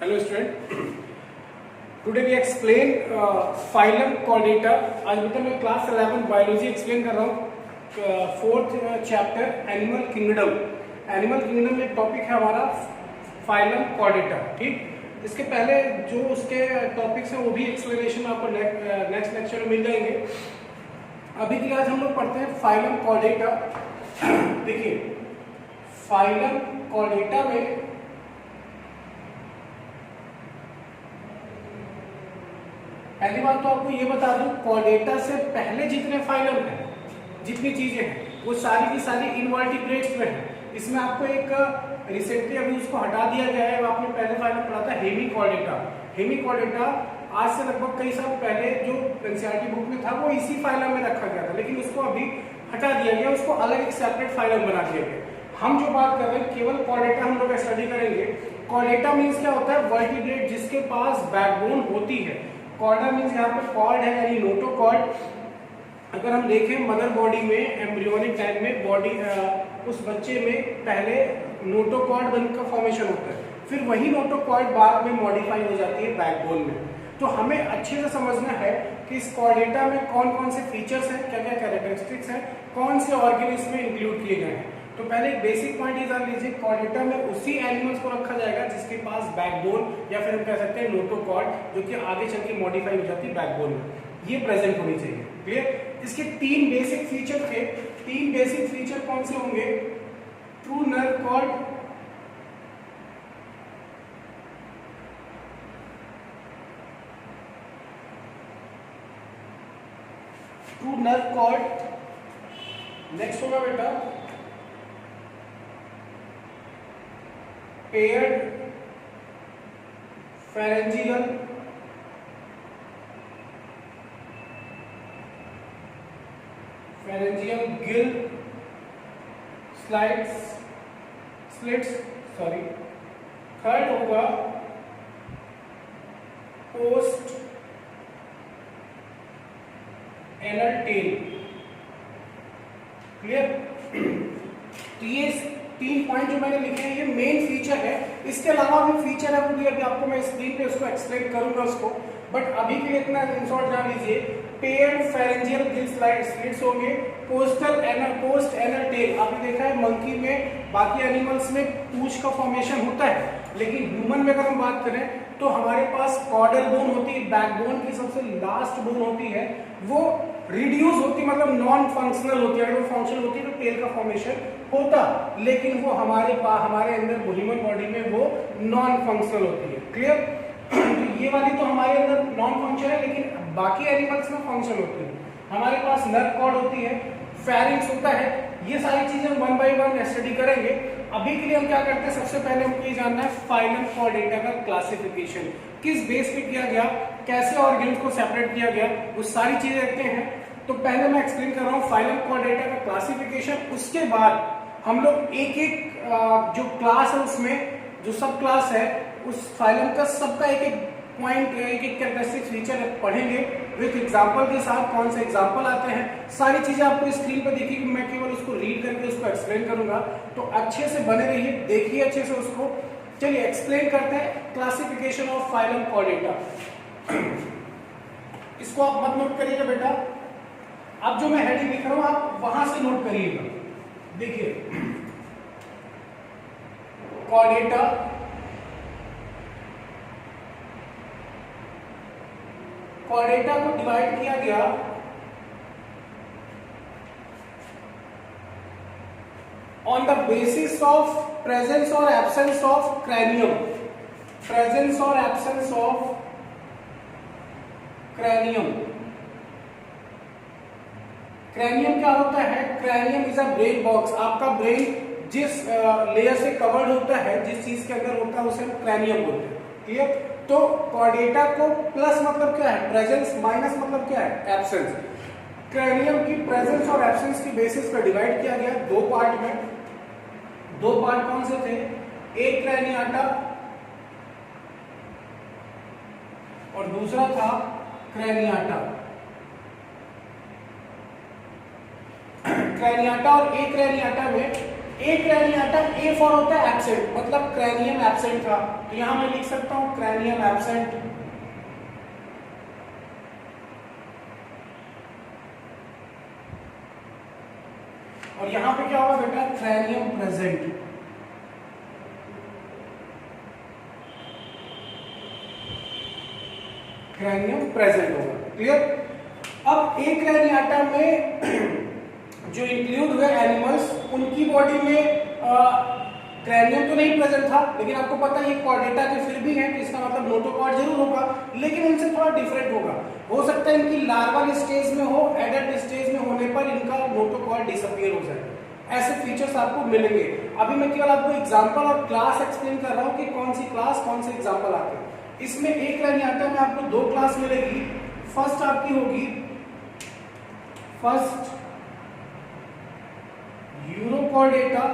Hello student. Today we explain phylum Chordata. आज बेटा मैं क्लास 11 बायोलॉजी एक्सप्लेन कर रहा हूँ. Fourth chapter animal kingdom. Animal kingdom में टॉपिक है हमारा फाइलम Chordata. ठीक, इसके पहले जो उसके टॉपिक्स हैं वो भी एक्सप्लेनेशन आपको नेक्स्ट लेक्चर में मिल जाएंगे. अभी के लिए आज हम लोग पढ़ते हैं फाइलम Chordata. देखिए फाइलम Chordata में पहली बात तो आपको ये बता दूं, Chordata से पहले जितने फाइलम हैं, जितनी चीजें हैं, वो सारी की सारी इनवर्टिब्रेट्स में है. इसमें आपको एक रिसेंटली अभी उसको हटा दिया गया है. आपने पहले फाइलम पढ़ा था हेमीचोर्डाटा. हेमीचोर्डाटा आज से लगभग कई साल पहले जो एनसीईआरटी बुक में था वो इसी फाइलम में रखा गया था, लेकिन उसको अभी हटा दिया गया. उसको अलग एक सेपरेट फाइलम बना दिया गया. हम जो बात कर रहे हैं केवल Chordata हम लोग स्टडी करेंगे. Chordata मीन्स क्या होता है? वर्टिब्रेट जिसके पास बैकबोन होती है. कॉर्डा मीन्स यहाँ पे कॉर्ड है यानी नोटोकॉर्ड. अगर हम देखें मदर बॉडी में एम्ब्रियोनिक टाइम में बॉडी उस बच्चे में पहले नोटोकॉर्ड बन का फॉर्मेशन होता है, फिर वही नोटोकॉर्ड बाद में मॉडिफाई हो जाती है बैकबोन में. तो हमें अच्छे से समझना है कि इस Chordata में कौन कौन से फीचर्स हैं, क्या क्या कैरेक्टरिस्टिक्स हैं, कौन से ऑर्गेन इसमें इंक्लूड किए गए हैं. तो पहले एक बेसिक पॉइंट ये जान लीजिए, Chordata में उसी एनिमल्स को रखा जाएगा जिसके पास बैकबोन या फिर हम कह सकते हैं नोटोकॉर्ड, जो कि आगे चल के मॉडिफाई हो जाती है बैकबोन में. ये प्रेजेंट होनी चाहिए. क्लियर? इसके तीन बेसिक फीचर थे. तीन बेसिक फीचर कौन से होंगे? True nerve cord, true nerve cord. Next होगा बेटा paired pharyngeal gill slits. Third होगा पोस्ट एनल टेल. क्लियर? तो ये तीन पॉइंट जो मैंने लिखे हैं ये मेन फीचर है. इसके अलावा भी फीचर है वो भी अभी आपको मैं स्क्रीन पे उसको एक्सप्लेन करूंगा उसको, बट अभी के लिए इतना इन शॉर्ट जान लीजिए. पेयर्ड फेरेंजियल गिल स्लिट्स होंगे, पोस्ट एनल टेल. आपने देखा है मंकी में, बाकी एनिमल्स में पूंछ का फॉर्मेशन होता है, लेकिन ह्यूमन में अगर हम बात करें तो हमारे पास कॉर्डल बोन होती है. बैकबोन की सबसे लास्ट बोन होती है, वो रिड्यूस होती, मतलब नॉन फंक्शनल होती है. अगर वो फंक्शनल होती है तो टेल का फॉर्मेशन होता, लेकिन वो हमारे अंदर ह्यूमन बॉडी में वो नॉन फंक्शनल होती है. क्लियर? तो ये वाली तो हमारे अंदर नॉन फंक्शन है, लेकिन बाकी एनिमल्स में फंक्शन होती है. हमारे पास नर्व कॉर्ड होती है, फेरिंक्स होता है. ये सारी चीजें हम वन बाय वन स्टडी करेंगे. अभी के लिए हम क्या करते हैं, सबसे पहले हमको ये जानना है फाइलम Chordata का क्लासिफिकेशन किस बेस पे किया गया, कैसे ऑर्गेन्स को सेपरेट किया गया, वो सारी चीजें देखते हैं. तो पहले मैं एक्सप्लेन कर रहा हूँ फाइलम Chordata का क्लासिफिकेशन. उसके बाद हम लोग एक एक जो क्लास है उसमें जो सब क्लास है उस फाइलम का सबका एक एक पॉइंट, एक एक कैरेक्टरिस्टिक फीचर पढ़ेंगे विद एग्जांपल के साथ. कौन से एग्जांपल आते हैं, सारी चीजें आपको स्क्रीन पर दिखेगी. मैं केवल उसको रीड करके उसको एक्सप्लेन करूंगा, तो अच्छे से बने रहिए, देखिए अच्छे से उसको. चलिए एक्सप्लेन करते हैं क्लासिफिकेशन ऑफ फाइलम Chordata. इसको आप मत नोट करिएगा बेटा, अब जो मैं हेडिंग लिख रहा हूं आप वहां से नोट करिएगा. देखिए Chordata को डिवाइड किया गया on the basis of presence और एब्सेंस ऑफ क्रैनियम. प्रेजेंस और एब्सेंस ऑफ क्रैनियम. क्रैनियम क्या होता है? Cranium is a brain box. आपका ब्रेन जिस लेयर से कवर्ड होता है, जिस चीज के अंदर होता है उसे क्रैनियम बोलते हैं. क्लियर? तो Chordata को प्लस मतलब क्या है? प्रेजेंस. माइनस मतलब क्या है? एब्सेंस. क्रैनियम की प्रेजेंस और एब्सेंस की बेसिस पर डिवाइड किया गया दो पार्ट में. दो पार्ट कौन से थे? एक क्रैनियाटा और दूसरा था क्रैनियाटा. क्रैनियाटा और एक क्रैनियाटा में ए क्रैनियाटा, ए फॉर होता है एब्सेंट, मतलब क्रैनियम एब्सेंट था, तो यहां मैं लिख सकता हूं क्रैनियम एब्सेंट। और यहां पे क्या होगा बेटा, क्रैनियम प्रेजेंट। क्रैनियम प्रेजेंट होगा, क्लियर। अब एक क्रैनियाटा में जो इंक्लूड हुए एनिमल्स, उनकी बॉडी में क्रैनियम तो नहीं प्रेजेंट था, लेकिन आपको पता है ये कॉर्डेटा के फिर भी हैं, तो इसका मतलब नोटोकॉर्ड जरूर होगा, लेकिन इनसे थोड़ा डिफरेंट होगा। हो सकता है इनकी लार्वल स्टेज में हो, एडल्ट स्टेज में होने पर इनका नोटोकॉर्ड डिसअपीयर हो जाए, ऐसे फीचर्स आपको मिलेंगे। अभी मैं केवल आपको एग्जांपल और क्लास एक्सप्लेन कर रहा हूं कि कौन सी क्लास, कौन से एग्जांपल आते हैं। इसमें एक क्रैनियाटा में आपको दो क्लास मिलेगी। फर्स्ट आपकी होगी फर्स्ट यूरोकॉर्डेटा,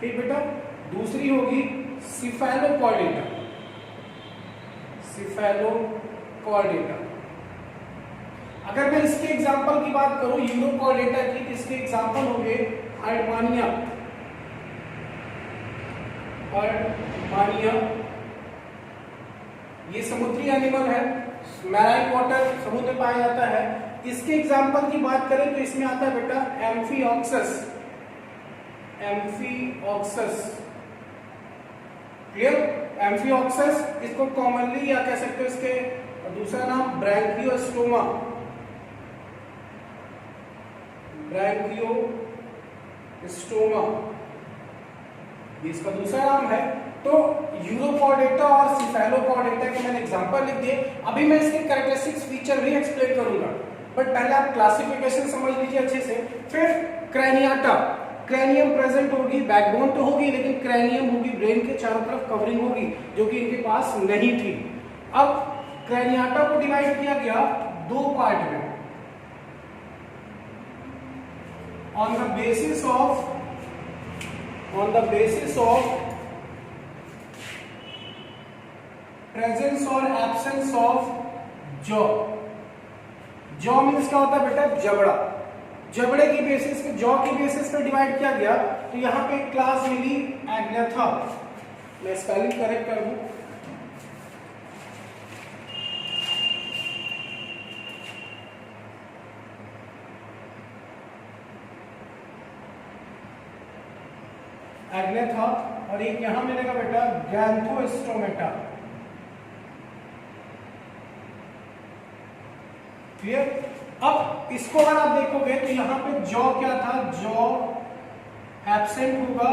ठीक बेटा। दूसरी होगी सिफेलोकॉर्डेटा, सिफेलोकॉर्डेटा। अगर मैं इसके एग्जांपल की बात करूं यूरोकॉर्डेटा की, इसके एग्जांपल होंगे अर्डमानिया, अर्डमानिया ये समुद्री एनिमल है, मैराइन वाटर, समुद्र में पाया जाता है। इसके एग्जांपल की बात करें तो इसमें आता है बेटा एम्फीऑक्सस, एम्फीऑक्सस, क्लियर। एम्फीऑक्सस, इसको कॉमनली या कह सकते हो इसके दूसरा नाम ब्रैंकियोस्टोमा, ब्रैंकियोस्टोमा, ये इसका दूसरा नाम है। तो यूरोकॉर्डेटा और सिफेलोकॉर्डेटा के मैंने एग्जांपल लिख दिए। अभी मैं इसके कैरेक्टरिस्टिक्स फीचर भी एक्सप्लेन करूंगा, बट पहले आप क्लासिफिकेशन समझ लीजिए अच्छे से। फिर क्रैनियाटा, क्रैनियम प्रेजेंट होगी, बैकबोन तो होगी लेकिन क्रैनियम होगी, ब्रेन के चारों तरफ कवरिंग होगी, जो कि इनके पास नहीं थी। अब क्रैनियाटा को डिवाइड किया गया दो पार्ट में, on the basis of presence और absence of jaw. Jaw means क्या होता है बेटा, जबड़ा। जबड़े की बेसिस पे, जॉ की बेसिस पे डिवाइड किया गया। तो यहां पे एक क्लास मिली एग्नेथा, मैं स्पेलिंग करेक्ट कर दूं, एग्नेथा, और एक यहां मिलेगा बेटा गैंथोस्टोमेटा, क्लियर। अब इसको अगर आप देखोगे तो यहां पे जॉ क्या था, जॉ एब्सेंट होगा,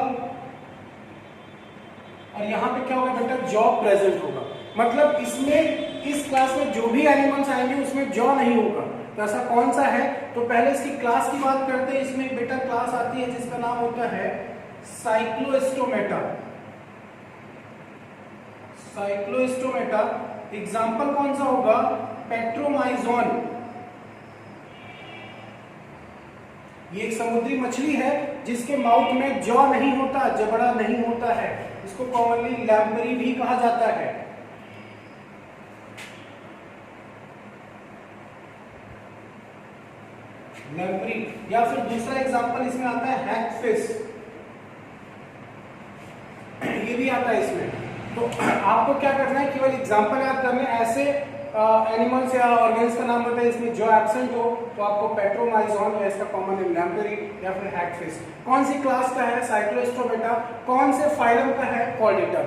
और यहां पे क्या होगा बेटा, जॉ प्रेजेंट होगा। मतलब इसमें, इस क्लास में जो भी एनिमल्स आएंगे उसमें जॉ नहीं होगा। तो ऐसा कौन सा है, तो पहले इसकी क्लास की बात करते हैं। इसमें एक बेटा क्लास आती है जिसका नाम होता है साइक्लोस्टोमेटा, साइक्लोस्टोमेटा। एग्जाम्पल कौन सा होगा, पेट्रोमाइजोन, ये एक समुद्री मछली है जिसके माउथ में जॉ नहीं होता, जबड़ा नहीं होता है। इसको कॉमनली लैम्बरी भी कहा जाता है। लैम्बरी, या फिर दूसरा एग्जांपल इसमें आता है हैगफिश, ये भी आता है इसमें। तो आपको क्या करना है, केवल एग्जांपल याद करने। ऐसे एनिमल्स या ऑर्गेन्स का नाम बताइए इसमें जो एब्सेंट हो, तो आपको पेट्रोमाइजोन या इसका कॉमन नेम लैम्बरी या फिर हैगफिश। कौन सी क्लास का है, साइक्लोस्टोमेटा। कौन से फाइलम का है, कॉर्डेटा,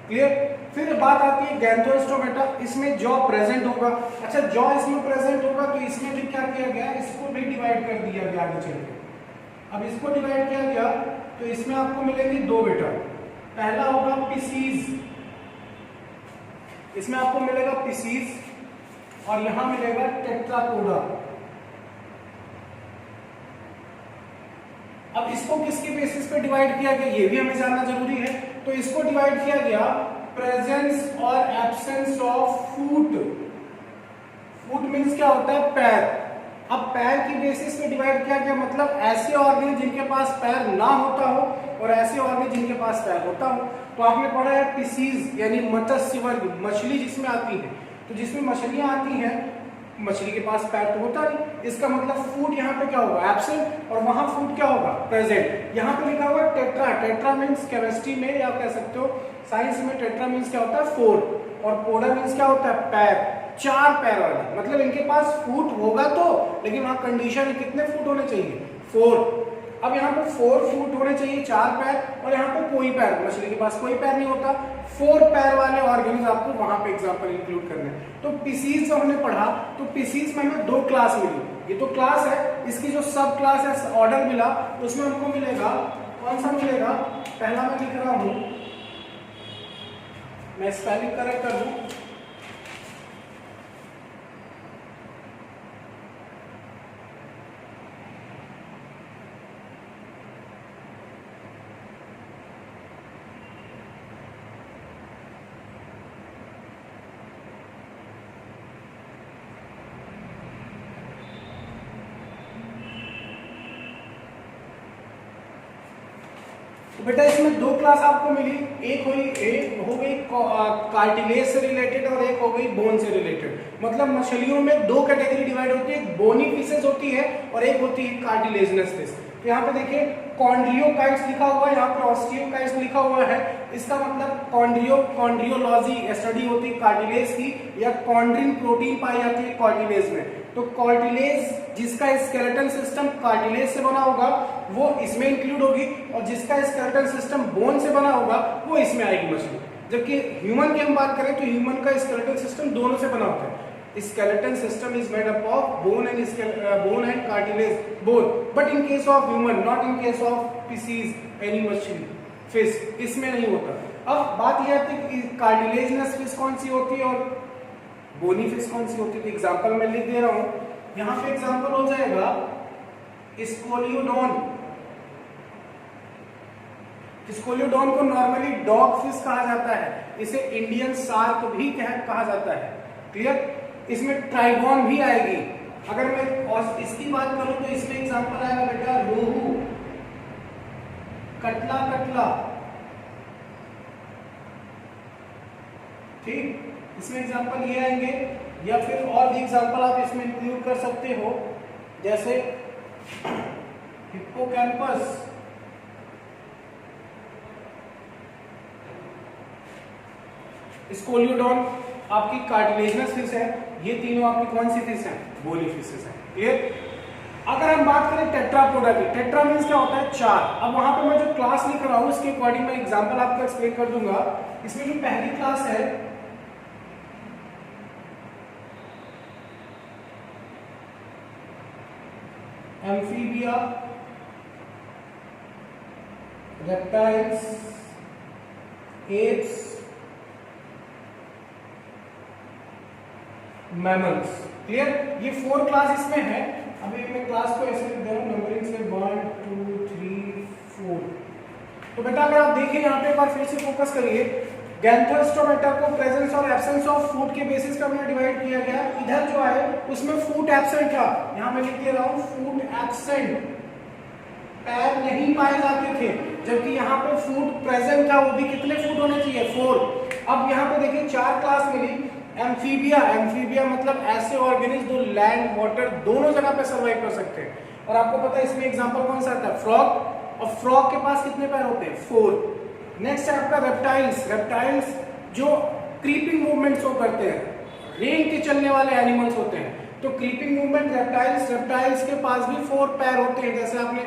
क्लियर। फिर बात आती है गैंथोस्टोमेटा, इसमें जॉ प्रेजेंट होगा। अच्छा, जॉ इसमें प्रेजेंट होगा तो इसमें भी क्या किया गया, इसको भी डिवाइड कर दिया गया आगे चल के। अब इसको डिवाइड किया गया तो इसमें आपको मिलेंगे दो बेटा। पहला होगा पिसीज, इसमें आपको मिलेगा पिसीज, और यहां मिलेगा टेट्रापोडा। अब इसको किसके बेसिस पे डिवाइड किया गया, ये भी हमें जानना जरूरी है। तो इसको डिवाइड किया गया प्रेजेंस और absence of foot. Foot means क्या होता है, पैर। अब पैर की बेसिस पे डिवाइड किया गया, मतलब ऐसे ऑर्गेन जिनके पास पैर ना होता हो और ऐसे ऑर्गेन जिनके पास पैर होता हो। तो आपने पढ़ा है पिसीज यानी मत्स्य वर्ग, मछली जिसमें आती है। तो जिसमें मछलियां आती हैं मछली के पास पैर तो होता नहीं, इसका मतलब फूट यहाँ पे क्या होगा, एब्सेंट, और वहां फूट क्या होगा, प्रेजेंट। यहाँ पे लिखा हुआ टेट्रा, टेट्रा मीन्स केमिस्ट्री में या कह सकते हो साइंस में टेट्रा मीन्स क्या होता है, 4, और पोडा मीन्स क्या होता है, पैर, 4 पैर वाला, मतलब इनके पास फूट होगा तो, लेकिन वहां कंडीशन है कितने फूट होने चाहिए, 4। अब यहाँ पे 4 फूट होने चाहिए, 4 पैर, और यहाँ पे कोई पैर, मछली के पास कोई पैर नहीं होता, 4 पैर वाले ऑर्गेनिज्म आपको वहां पे एग्जांपल इंक्लूड करने हैं। तो पीसीज जो हमने पढ़ा, तो पीसीज में हमें 2 क्लास मिली, ये तो क्लास है, इसकी जो सब क्लास है ऑर्डर मिला, उसमें हमको मिलेगा, कौन सा मिलेगा, पहला मैं लिख रहा हूं, मैं स्पेलिंग करेक्ट कर दूं, तो बेटा इसमें 2 क्लास आपको मिली, एक हो गई कार्टिलेज से रिलेटेड और एक हो गई बोन से रिलेटेड। मतलब मछलियों में 2 कैटेगरी डिवाइड होती है, एक बोनी फिशेस होती है और एक होती है कार्टिलेजनस फिश। तो यहाँ पे देखिए कॉन्ड्रियोकाइट्स लिखा हुआ है, यहाँ पे ऑस्टियोकाइट्स लिखा हुआ है, इसका मतलब कॉन्ड्रियोलॉजी स्टडी होती है कार्टिलेज की, या कॉन्ड्रिन प्रोटीन पाई जाती है कार्टिलेज में। तो कार्टिलेज जिसका स्केलेटन सिस्टम कार्टिलेज से बना होगा वो इसमें इंक्लूड होगी, और जिसका स्केलेटन सिस्टम बोन से बना होगा वो इसमें आएगी मछली। जबकि ह्यूमन की हम बात करें तो ह्यूमन का स्केलेटन सिस्टम दोनों से बना होता है, skeleton system is made up of bone and cartilage both, but in case of human, not in case of species any मछली fish, इसमें नहीं होता। अब बात यह आती है कि कार्टिलेजनस फिश कौन सी होती है और बोनी फिश कौन सी होती है। तो एग्जांपल मैं लिख दे रहा हूं, यहां पे एग्जांपल हो जाएगा स्कोलियोडोन। स्कोलियोडोन को नॉर्मली डॉग फिश कहा जाता है, इसे इंडियन शार्क भी कहा जाता है, क्लियर। इसमें ट्राइगोन भी आएगी। अगर मैं और इसकी बात करूं तो इसमें एग्जांपल आएगा बेटा रोहू, कटला, ठीक, इसमें एग्जांपल ये आएंगे, या फिर और भी एग्जांपल आप इसमें इंक्लूड कर सकते हो, जैसे हिप्पोकैम्पस, स्कोलियोडोन आपकी कार्टिलेजनस फिश है, ये तीनों आपकी कौन सी फिश है, बोनी फिशेस है, क्लियर। अगर हम बात करें टेट्रापोडा की, टेट्रा मींस क्या होता है, 4। अब वहां पे मैं जो क्लास लिख रहा हूं इसके अकॉर्डिंग मैं एग्जांपल आपको एक्सप्लेन कर दूंगा। इसमें जो पहली क्लास है amphibia, reptiles, apps, mammals, clear. ये 4 क्लास इसमें है। अभी मैं क्लास को ऐसे लिख दे रहा हूं नंबरिंग से 1 2 3 4। तो बेटा अगर आप देखिए यहाँ पे एक बार फिर से फोकस करिए, गैंथोस्टोमेटा को प्रेजेंस और एब्सेंस ऑफ फूड के बेसिस पे हमने डिवाइड किया गया। इधर जो है उसमें फूड एब्सेंट था, यहाँ मैं लिख दे रहा हूँ फूड एब्सेंट, पैर नहीं पाए जाते थे, जबकि यहाँ पे फूड प्रेजेंट था, वो भी कितने फूड होने चाहिए, 4। अब यहाँ पे देखिए 4 क्लास मिली। एम्फीबिया मतलब ऐसे ऑर्गेनिज्म जो लैंड वाटर दोनों जगह पे सर्वाइव कर सकते हैं। और आपको पता है इसमें एग्जांपल कौन सा आता है, फ्रॉग, और फ्रॉग के पास कितने पैर होते हैं, 4। नेक्स्ट है आपका रेप्टाइल्स जो क्रीपिंग मूवमेंट्स को करते हैं, रेंग के चलने वाले एनिमल्स होते हैं। तो क्रीपिंग मूवमेंट रेप्टाइल्स के पास भी 4 पैर होते हैं, जैसे आपने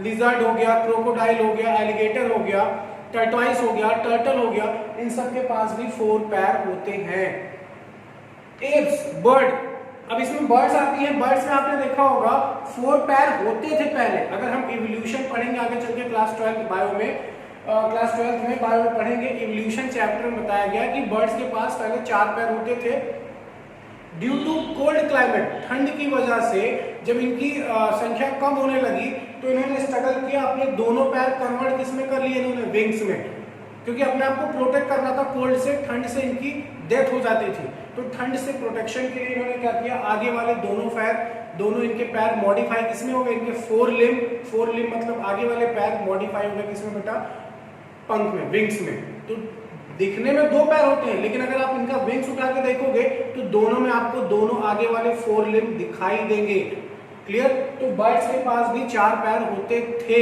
लिजर्ड हो गया, क्रोकोडाइल हो गया, एलिगेटर हो गया, टर्टवाइस हो गया, टर्टल हो गया, इन सब के पास भी 4 पैर होते हैं। एप्स, बर्ड, अब इसमें बर्ड्स आती हैं, बर्ड्स में आपने देखा होगा 4 पैर होते थे पहले। अगर हम इवोल्यूशन पढ़ेंगे आगे चल के क्लास 12 बायो में, क्लास 12 में बायो में पढ़ेंगे, इवोल्यूशन चैप्टर में बताया गया कि बर्ड्स के पास पहले 4 पैर होते थे। ड्यू टू कोल्ड क्लाइमेट, ठंड की वजह से जब इनकी संख्या कम होने लगी तो इन्होंने स्ट्रगल किया, अपने दोनों पैर कन्वर्ट किसमें कर लिए इन्होंने, विंग्स में, क्योंकि अपने आप को प्रोटेक्ट करना था कोल्ड से, ठंड से इनकी डेथ हो जाती थी। तो ठंड से प्रोटेक्शन के लिए इन्होंने क्या किया, आगे वाले दोनों इनके पैर मॉडिफाई किसमें हो गए, इनके 4 लिम्ब मतलब आगे वाले पैर मॉडिफाई हो गए किसमें बेटा, पंख में, विंग्स में। तो दिखने में दो पैर होते हैं, लेकिन अगर आप इनका विंग्स उठा के देखोगे तो दोनों में आपको दोनों आगे वाले फोर लिम्ब दिखाई देंगे। क्लियर? तो बर्ड्स के पास भी चार पैर होते थे,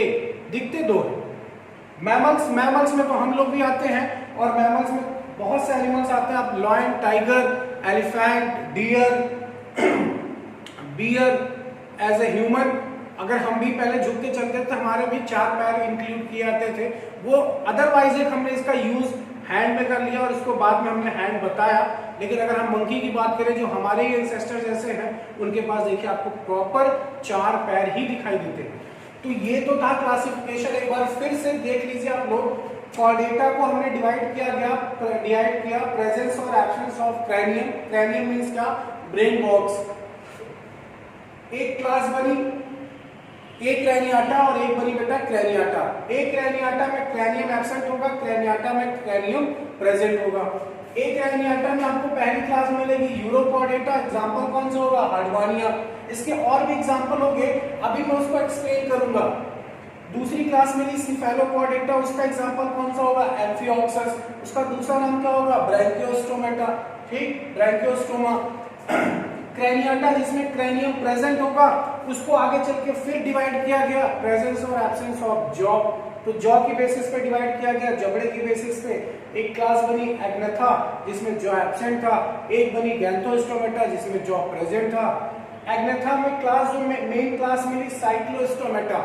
दिखते दो हैं। मैमल्स में तो हम लोग भी आते हैं, और मैमल्स में बहुत से एनिमल्स आते हैं। आप lion, tiger, elephant, bear as a human, अगर हम भी पहले झुक के चलते थे हमारे भी चार पैर इंक्लूड किए जाते थे। वो अदरवाइज एक हमने इसका यूज हैंड में कर लिया और इसको बाद में हमने हैंड बताया। लेकिन अगर हम मंकी की बात करें जो हमारे ही एंसेस्टर जैसे हैं, उनके पास देखिए आपको प्रॉपर चार पैर ही दिखाई देते हैं। तो ये तो था क्लासिफिकेशन। एक बार फिर से देख लीजिए आप लोग, कॉर्डेटा को हमने डिवाइड किया प्रेजेंस और absence of cranium. Cranium means क्या? Brain box. एक क्लास बनी, एक क्रैनियाटा और एक बनी बेटा क्रैनियाटा। एक क्रैनियाटा में क्रैनियम एब्सेंट होगा, क्रैनियाटा में क्रैनियम प्रेजेंट होगा। एक क्रैनियाटा में आपको पहली क्लास मिलेगी यूरोकॉर्डेटा, एग्जांपल कौन सा होगा? हार्डवानिया। इसके और भी एग्जांपल होंगे, अभी मैं उसको एक्सप्लेन करूंगा। दूसरी क्लास मिली सिफेलोकॉर्डेटा, उसका एग्जांपल कौन सा होगा? एम्फिऑक्सस। उसका दूसरा नाम क्या होगा? ब्रैंकियोस्टोमेटा। ठीक, ब्रैंकियोस्टोमा। क्रैनियाटा जिसमें क्रैनियम प्रेजेंट होगा, उसको आगे चल के फिर डिवाइड किया गया प्रेजेंस और एब्सेंस ऑफ जॉ। तो जॉ की बेसिस पे डिवाइड किया गया, जबड़े की बेसिस पे। एक क्लास बनी एग्नेथा जिसमें जॉ एब्सेंट था, एक बनी गैंथोस्टोमेटा जिसमें जॉ प्रेजेंट था। एग्नेथा में क्लास जो मेन क्लास मिली साइक्लोस्टोमेटा।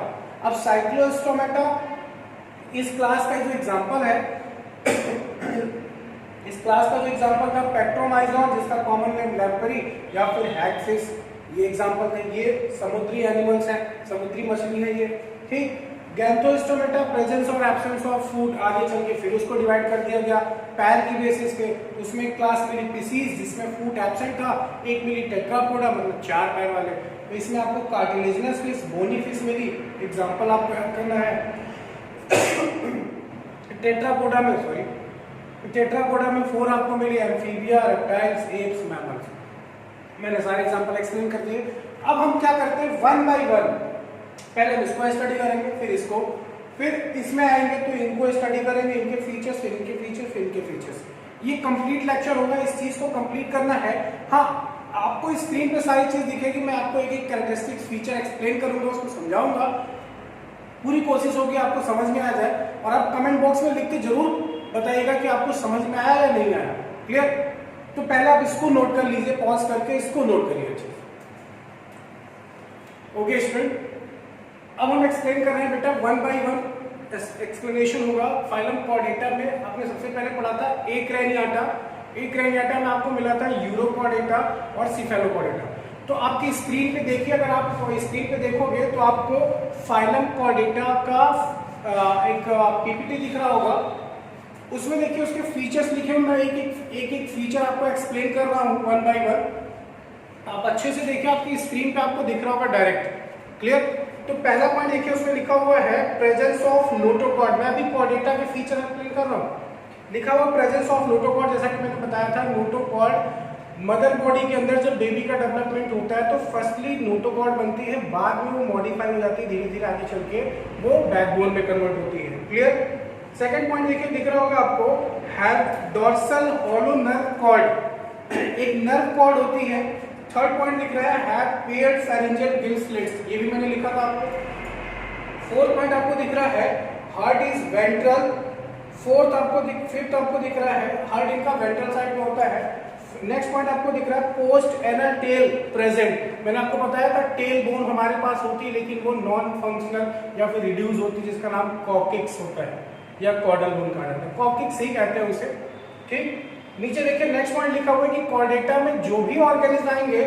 अब साइक्लोस्टोमेटा इस क्लास का जो एग्जांपल है इस क्लास का जो एग्जांपल था पेट्रोमाइजोन, जिसका कॉमन नेम लैम्परी या फिर हैगफिश, ये एग्जांपल थे। ये समुद्री एनिमल्स हैं, समुद्री मछली है ये। ठीक, गैंथोस्टोमेटा प्रेजेंस और एब्सेंस ऑफ फूड, आगे चल के फिर उसको डिवाइड कर दिया गया पैर की बेसिस पे। उसमें क्लास मिली पिसीज जिसमें फूड एब्सेंट था, एक मिली टेट्रापोडा मतलब चार पैर वाले। तो इसमें आपको कार्टिलेजिनस फिश, बोनी फिश मिली, एग्जांपल आपको याद करना है। टेट्रापोडा में फोर आपको मिली, एम्फीबिया, रेप्टाइल्स, एप्स, मैमल्स। मैंने सारे एग्जांपल एक्सप्लेन कर दिए। अब हम क्या करते हैं, वन बाय वन पहले हम इसको स्टडी करेंगे, फिर इसको, फिर इसमें आएंगे तो इनको स्टडी करेंगे, इनके फीचर्स, फिर इनके फीचर्स, फिर इनके फीचर्स। ये कंप्लीट लेक्चर होगा, इस चीज को कंप्लीट करना है। हाँ, आपको स्क्रीन पे सारी चीज दिखेगी, मैं आपको एक एक कैरेक्टरिस्टिक्स फीचर एक्सप्लेन करूंगा, उसको समझाऊंगा। पूरी कोशिश होगी आपको समझ में आ जाए, और आप कमेंट बॉक्स में लिख के जरूर बताइएगा कि आपको समझ में आया या नहीं आया। क्लियर? तो पहले आप इसको नोट कर लीजिए, पॉज करके इसको नोट करिए अच्छे से। ओके स्टूडेंट, अब हम एक्सप्लेन कर रहे हैं बेटा वन बाय वन एक्सप्लेनेशन होगा। फाइलम कॉर्डेटा में आपने सबसे पहले पढ़ा था एक्रेनियाटा। एक्रेनियाटा में आपको मिला था यूरोकॉर्डेटा और सिफेलोकॉर्डेटा। तो आपकी स्क्रीन पे देखिए, अगर आप स्क्रीन पे देखोगे तो आपको फाइलम कॉर्डेटा का एक पीपीटी दिख रहा होगा। उसमें देखिए उसके फीचर्स लिखे हुए, मैं एक एक फीचर आपको एक्सप्लेन कर रहा हूँ वन बाय वन। आप अच्छे से देखिए, आपकी स्क्रीन पे आपको दिख रहा होगा डायरेक्ट। क्लियर? तो पहला पॉइंट देखिए, उसमें लिखा हुआ है प्रेजेंस ऑफ नोटोकॉर्ड। मैं अभी कॉर्डेटा के फीचर एक्सप्लेन कर रहा हूँ। लिखा हुआ प्रेजेंस ऑफ नोटोकॉर्ड, जैसा कि मैंने बताया था, नोटोकॉर्ड मदर बॉडी के अंदर जब बेबी का डेवलपमेंट होता है तो फर्स्टली नोटोकॉर्ड बनती है, बाद में वो मॉडिफाई हो जाती है, धीरे धीरे आगे चल के वो बैकबोन में कन्वर्ट होती है। क्लियर? सेकंड पॉइंट देखिए, दिख रहा होगा आपको, have dorsal hollow nerve cord, एक नर्व कॉर्ड होती है। थर्ड पॉइंट दिख रहा है, have paired pharyngeal gill slits, ये भी मैंने लिखा था आपको। फोर्थ पॉइंट आपको दिख रहा है, हार्ट इज वेंट्रल। फिफ्थ आपको दिख रहा है, हार्ट इनका वेंट्रल साइड में होता है। नेक्स्ट पॉइंट आपको दिख रहा है, पोस्ट एनल टेल प्रेजेंट। मैंने आपको बताया था टेल बोन हमारे पास होती है, लेकिन वो नॉन फंक्शनल या फिर रिड्यूस होती है, जिसका नाम कॉकिक्स होता है या कॉर्डल बोन कहा जाता है। कॉकिक्स ही कहते हैं उसे। ठीक, नीचे देखिए नेक्स्ट पॉइंट लिखा हुआ है कि कॉर्डेटा में जो भी ऑर्गेनिज्म आएंगे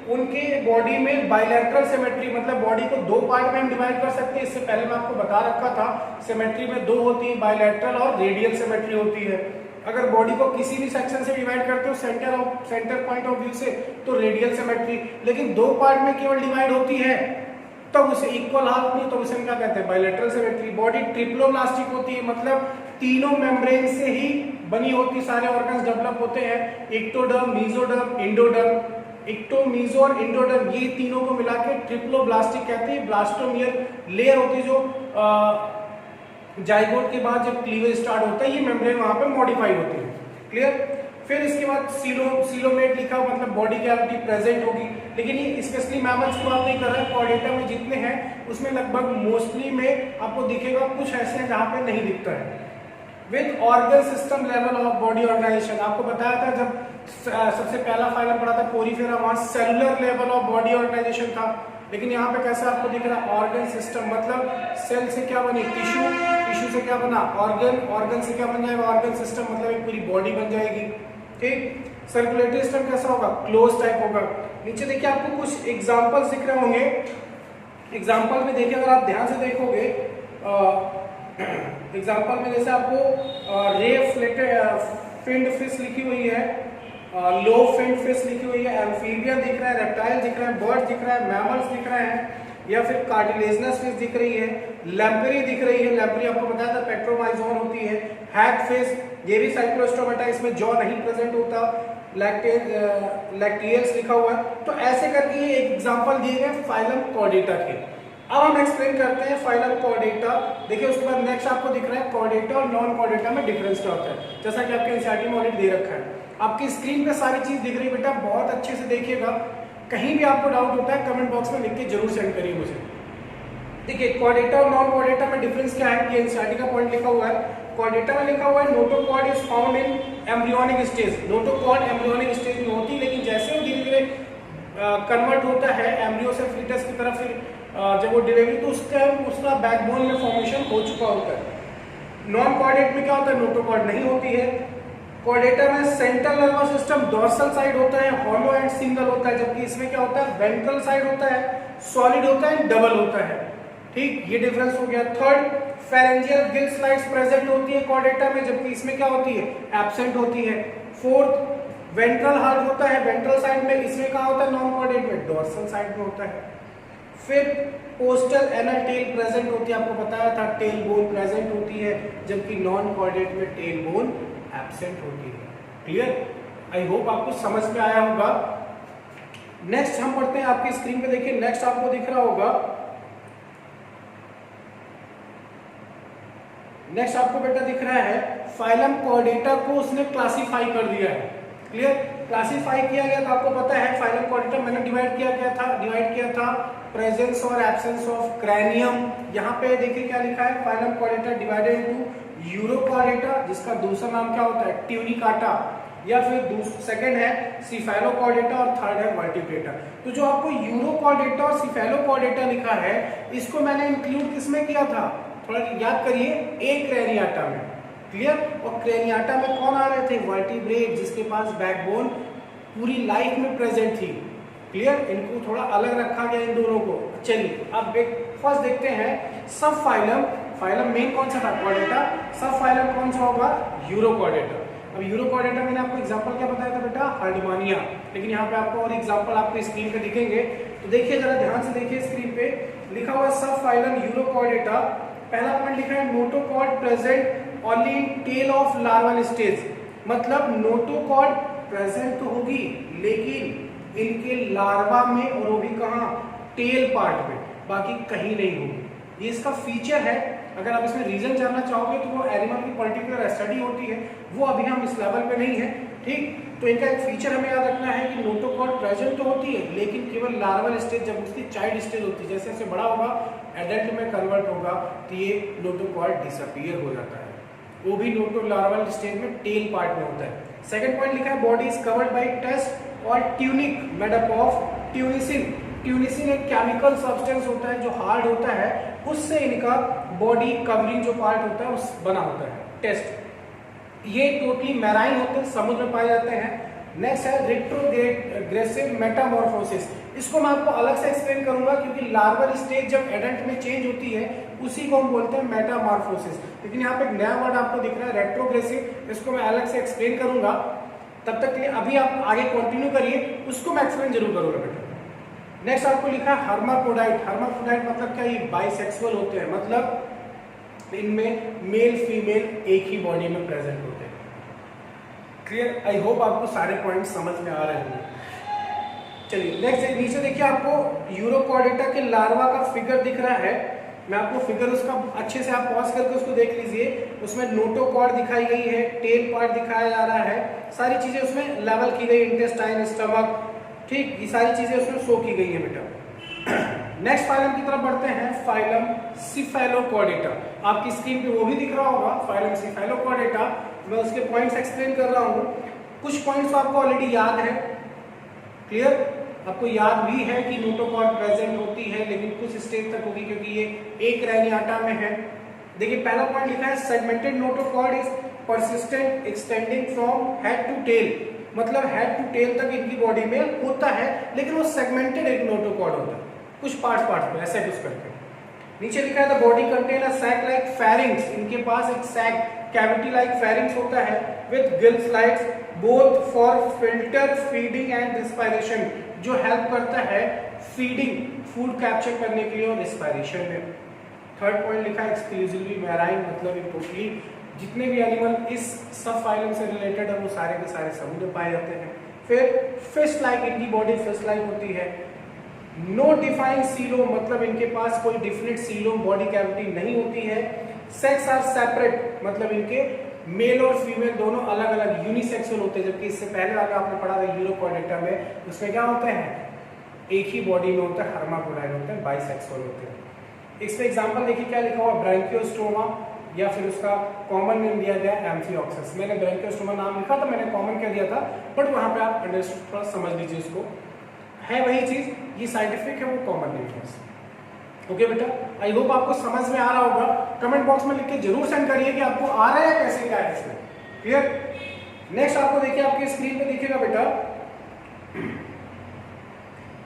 उनके बॉडी में बायलैटरल सिमेट्री, मतलब बॉडी को दो पार्ट में हम डिवाइड कर सकते हैं। इससे पहले मैं आपको बता रखा था, सिमेट्री में दो होती है, बायलैटरल और रेडियल सिमेट्री होती है। अगर बॉडी को किसी भी सेक्शन से डिवाइड करते हो सेंटर पॉइंट ऑफ व्यू से, तो रेडियल सिमेट्री। लेकिन दो पार्ट में केवल डिवाइड होती है तब उसे इक्वल हाफ नहीं, तो उसे हम क्या कहते हैं, बायलैटरल सिमेट्री। बॉडी ट्रिप्लोब्लास्टिक होती है, मतलब तीनों मेम्ब्रेन से ही बनी होती, सारे ऑर्गन्स डेवलप होते हैं, ectoderm, mesoderm, endoderm. Ecto, meso और एंडोडर्म, ये तीनों को मिला के ट्रिप्लोब्लास्टिक कहते हैं। ब्लास्टोमियर लेयर होती है जो जाइगोट के बाद जब क्लीवेज स्टार्ट होता है, ये मेम्ब्रेन वहां पे मॉडिफाई होती है। क्लियर। फिर इसके बाद सीलोमेट लिखा हुआ मतलब बॉडी कैविटी प्रेजेंट होगी, लेकिन ये स्पेशली मैमल्स की बात नहीं कर रहा है, कॉर्डेटा में जितने हैं उसमें लगभग मोस्टली में आपको दिखेगा, कुछ ऐसे हैं जहाँ पे नहीं दिखता है। With organ system level of body organisation, आपको बताया था जब सबसे पहला फाइलम पढ़ा था पोरीफेरा, वहां cellular level of body organisation था, लेकिन यहाँ पे कैसा आपको दिख रहा है ऑर्गन सिस्टम, मतलब सेल से क्या बनी टिश्यू, टिश्यू से क्या बना ऑर्गन, ऑर्गन से क्या बन जाएगा ऑर्गन सिस्टम, मतलब एक पूरी बॉडी बन जाएगी। ठीक, सर्कुलेटरी सिस्टम कैसा होगा क्लोज टाइप होगा। नीचे देखिए आपको कुछ एग्जांपल्स दिख रहे होंगे, एग्जांपल में देखिए अगर आप ध्यान से देखोगे एग्जांपल में जैसे आपको रे फिन्ड फिश लिखी हुई है, लो फिन्ड फिश लिखी हुई है, एम्फीबियन दिख रहा है, रेप्टाइल दिख रहा है, बर्ड दिख रहा है, मैमल्स दिख रहे हैं, या फिर कार्टिलेजनस फिश दिख रही है, लैम्प्री दिख रही है, लैम्प्री आपको बताया था पेट्रोमाइजोन होती है, हैग फिश ये भी साइक्लोस्टोमेटा, इसमें जॉ नहीं प्रेजेंट होता, लैक्टियल्स लिखा हुआ है। तो ऐसे करके ये एग्जांपल दिए गए फाइलम कॉर्डेटा के। अब हम एक्सप्लेन करते हैं फाइलम कॉर्डेटा। देखिए उसके बाद नेक्स्ट आपको दिख रहा है कॉर्डेटा और नॉन कॉर्डेटा में डिफरेंस क्या होता है, जैसा कि आपके एनसीईआरटी में ऑलरेडी दे रखा है। आपकी स्क्रीन पे सारी चीज दिख रही है बेटा, बहुत अच्छे से देखिएगा, कहीं भी आपको डाउट होता है कमेंट बॉक्स में लिख के जरूर सेंड करिए मुझे। देखिए कॉर्डेटा और नॉन कॉर्डेटा में डिफरेंस क्या है, ये एनसीईआरटी का पॉइंट लिखा हुआ है। कॉर्डेटा में लिखा हुआ है notochord is found in embryonic stage, notochord embryonic stage में होती है, लेकिन जैसे वो धीरे धीरे कन्वर्ट होता है एम्ब्रियो से फीटस की तरफ, फिर जब वो डिलीवरी तो उसका बैकबोन में फॉर्मेशन हो चुका होता है। नॉन कॉर्डेट में क्या होता है नोटोकॉर्ड नहीं होती है। कॉर्डेटा में central nervous system dorsal side होता है, हॉलो एंड सिंगल होता है, जबकि इसमें क्या होता है वेंट्रल साइड होता है, सॉलिड होता है, डबल होता है। ठीक, ये डिफरेंस हो गया। Third, pharyngeal Gill slides present होती है कॉर्डेटा में, जबकि इसमें क्या होती है एब्सेंट होती है। फोर्थ, वेंट्रल हार्ट होता है वेंट्रल साइड में, इसमें कहाँ होता है नॉन कॉर्डेट में डोर्सल साइड में होता है। Fifth, postal anal tail present होती है, आपको बताया था टेल बोन प्रेजेंट होती है, जबकि नॉन कॉर्डेट में टेल बोन एब्सेंट होती है। क्लियर, आई होप आपको समझ में आया होगा। नेक्स्ट हम पढ़ते हैं, आपकी स्क्रीन पे देखिए, नेक्स्ट आपको दिख रहा होगा, नेक्स्ट आपको बेटा दिख रहा है फाइलम कॉर्डेटा को उसने क्लासिफाई कर दिया है। क्लियर, क्लासिफाई किया गया था, आपको पता है फाइलम कॉर्डेटा मैंने डिवाइड किया था प्रेजेंस और एब्सेंस ऑफ क्रैनियम। यहाँ पे देखिए क्या लिखा है, phylum Chordata divided into urochordata, जिसका दूसरा नाम क्या होता है ट्यूनिकाटा, या फिर सेकंड है सिफेलोकॉर्डेटा और थर्ड है वर्टिब्रेटा। तो जो आपको यूरोकॉर्डेटा और सिफेलोकॉर्डेटा लिखा है, इसको मैंने इंक्लूड किसमें किया था, थोड़ा याद करिए, एक क्रेनियाटा में। क्लियर, और क्रेनियाटा में कौन आ रहे थे वर्टिब्रेट, जिसके पास बैकबोन पूरी लाइफ में प्रेजेंट थी। क्लियर, इनको थोड़ा अलग रखा गया इन दोनों को। चलिए अब फर्स्ट देखते हैं सब फाइलम। फाइलम मेन कौन सा था कॉर्डेटा, सब फाइलम कौन सा होगा यूरोकॉर्डेटा। अब यूरोकॉर्डेटा मैंने आपको एग्जांपल क्या बताया था बेटा हर्डमानिया, लेकिन यहाँ पे आपको और एग्जांपल आपको स्क्रीन पे दिखेंगे, तो देखिए जरा ध्यान से देखिए, स्क्रीन पे लिखा हुआ सब फाइलम यूरोकॉर्डेटा। पहला पॉइंट लिखा है notochord present only in tail of larval stage, मतलब नोटोकॉर्ड प्रेजेंट तो होगी लेकिन इनके लार्वा में, और वो भी कहाँ टेल पार्ट में, बाकी कहीं नहीं होगी। ये इसका फीचर है। अगर आप इसमें रीजन जानना चाहोगे तो वो एनिमल की पर्टिकुलर स्टडी होती है, वो अभी हम इस लेवल पे नहीं है। ठीक, तो इनका एक फीचर हमें याद रखना है कि नोटोकॉर्ड प्रेजेंट तो होती है लेकिन केवल लार्वल स्टेज, जब उसकी चाइल्ड स्टेज होती है, जैसे जैसे बड़ा होगा एडल्ट में कन्वर्ट होगा तो ये नोटोकॉर्ड डिसअपीयर हो जाता है, वो भी नोटो लार्वल स्टेज में टेल पार्ट में होता है। सेकंड पॉइंट लिखा है body is covered by test और tunic made up of tunicin. Tunicin एक केमिकल सब्सटेंस होता है जो हार्ड होता है, उससे इनका बॉडी कवरिंग जो पार्ट होता है उस बना होता है टेस्ट। ये टोटली मैराइन होते हैं, समुद्र में पाए जाते हैं। नेक्स्ट है रेट्रोग्रेसिव मेटामॉर्फोसिस, इसको मैं आपको अलग से एक्सप्लेन करूंगा क्योंकि लार्वल स्टेज जब एडल्ट में चेंज होती है उसी को हम बोलते हैं मेटामॉर्फोसिस। लेकिन यहाँ पे एक नया वर्ड आपको दिख रहा है रेट्रोग्रेसिव, इसको मैं अलग से एक्सप्लेन करूंगा। तब तक के लिए अभी आप आगे कंटिन्यू करिए, उसको मैं एक्सप्लेन जरूर करूंगा बेटा। नेक्स्ट आपको लिखा है हर्माफ्रोडाइट। हर्माफ्रोडाइट मतलब क्या, ये बाइसेक्सुअल होते हैं, मतलब इनमें मेल फीमेल एक ही बॉडी में प्रेजेंट होते हैं। क्लियर, आई होप आपको सारे पॉइंट्स समझ में आ रहे होंगे। चलिए नेक्स्ट नीचे देखिए, आपको यूरोकॉर्डेटा के लार्वा का फिगर दिख रहा है। मैं आपको फिगर उसका अच्छे से आप पॉज करके उसको देख लीजिए, उसमें नोटोकॉर्ड दिखाई गई है, टेल पार्ट दिखाया जा रहा है, सारी चीजें उसमें लेवल की गई, इंटेस्टाइन, स्टमक, ठीक, ये सारी चीजें उसमें शो की गई है बेटा। नेक्स्ट फाइलम की तरफ बढ़ते हैं, फाइलम सिफेलोकॉर्डेटा। आपकी स्क्रीन पे वो भी दिख रहा होगा, फाइलम सिफेलोकॉर्डेटा। मैं उसके पॉइंट्स एक्सप्लेन कर रहा हूँ। कुछ पॉइंट्स आपको ऑलरेडी याद है, क्लियर, आपको याद भी है कि नोटोकॉर्ड प्रेजेंट होती है, लेकिन कुछ स्टेज तक होगी क्योंकि ये एक रैनियाटा में है। देखिए पहला पॉइंट लिखा है, segmented notochord is persistent extending from head to tail, मतलब हेड टू टेल तक इनकी बॉडी में होता है, लेकिन वो सेगमेंटेड एक नोटोकॉर्ड होता है, कुछ पार्ट में ऐसे कुछ करके। नीचे लिखा है the body contain a sac like pharynx, इनके पास एक सैक कैविटी लाइक फेरिंग्स होता है with gill slides both for filter feeding and respiration, जो हेल्प करता है फीडिंग, फूड कैप्चर करने के लिए और रिस्पायरेशन में। थर्ड पॉइंट लिखा है एक्सक्लूसिवली मैराइन, मतलब टोटली जितने भी एनिमल इस सब फाइलम से रिलेटेड है वो सारे के सारे समुद्र पाए जाते हैं। फिर फिश लाइक, इनकी बॉडी फिश लाइक होती है। नो डिफाइंड सीलोम, मतलब इनके पास कोई डिफिनिट सीलोम बॉडी कैविटी नहीं होती है। सेक्स आर सेपरेट, मतलब इनके मेल और फीमेल दोनों अलग अलग यूनिसेक्सुअल होते हैं, जबकि इससे पहले वाला आपने पढ़ा था यूरोकॉर्डेटा में, उसमें क्या होते हैं, एक ही बॉडी में होता है, हर्माफ्रोडाइट होते हैं, बाइसेक्सुअल होते हैं। इसमें एग्जांपल देखिए क्या लिखा हुआ, ब्रैंकियोस्टोमा, या फिर उसका कॉमन नेम दिया गया एम्फिऑक्सिस। मैंने ब्रैंकियोस्टोमा नाम लिखा था, मैंने कॉमन क्या दिया था, बट वहां पे आप अंडरस्टूड, थोड़ा समझ लीजिए उसको, है वही चीज, ये साइंटिफिक है, वो कॉमन नेम है। ओके बेटा, आई होप आपको समझ में आ रहा होगा। कमेंट बॉक्स में लिख के जरूर सेंड करिए कि आपको आ रहा है कैसे, क्या है इसमें, क्लियर। नेक्स्ट आपको देखिए, आपकी स्क्रीन पे दिखेगा बेटा,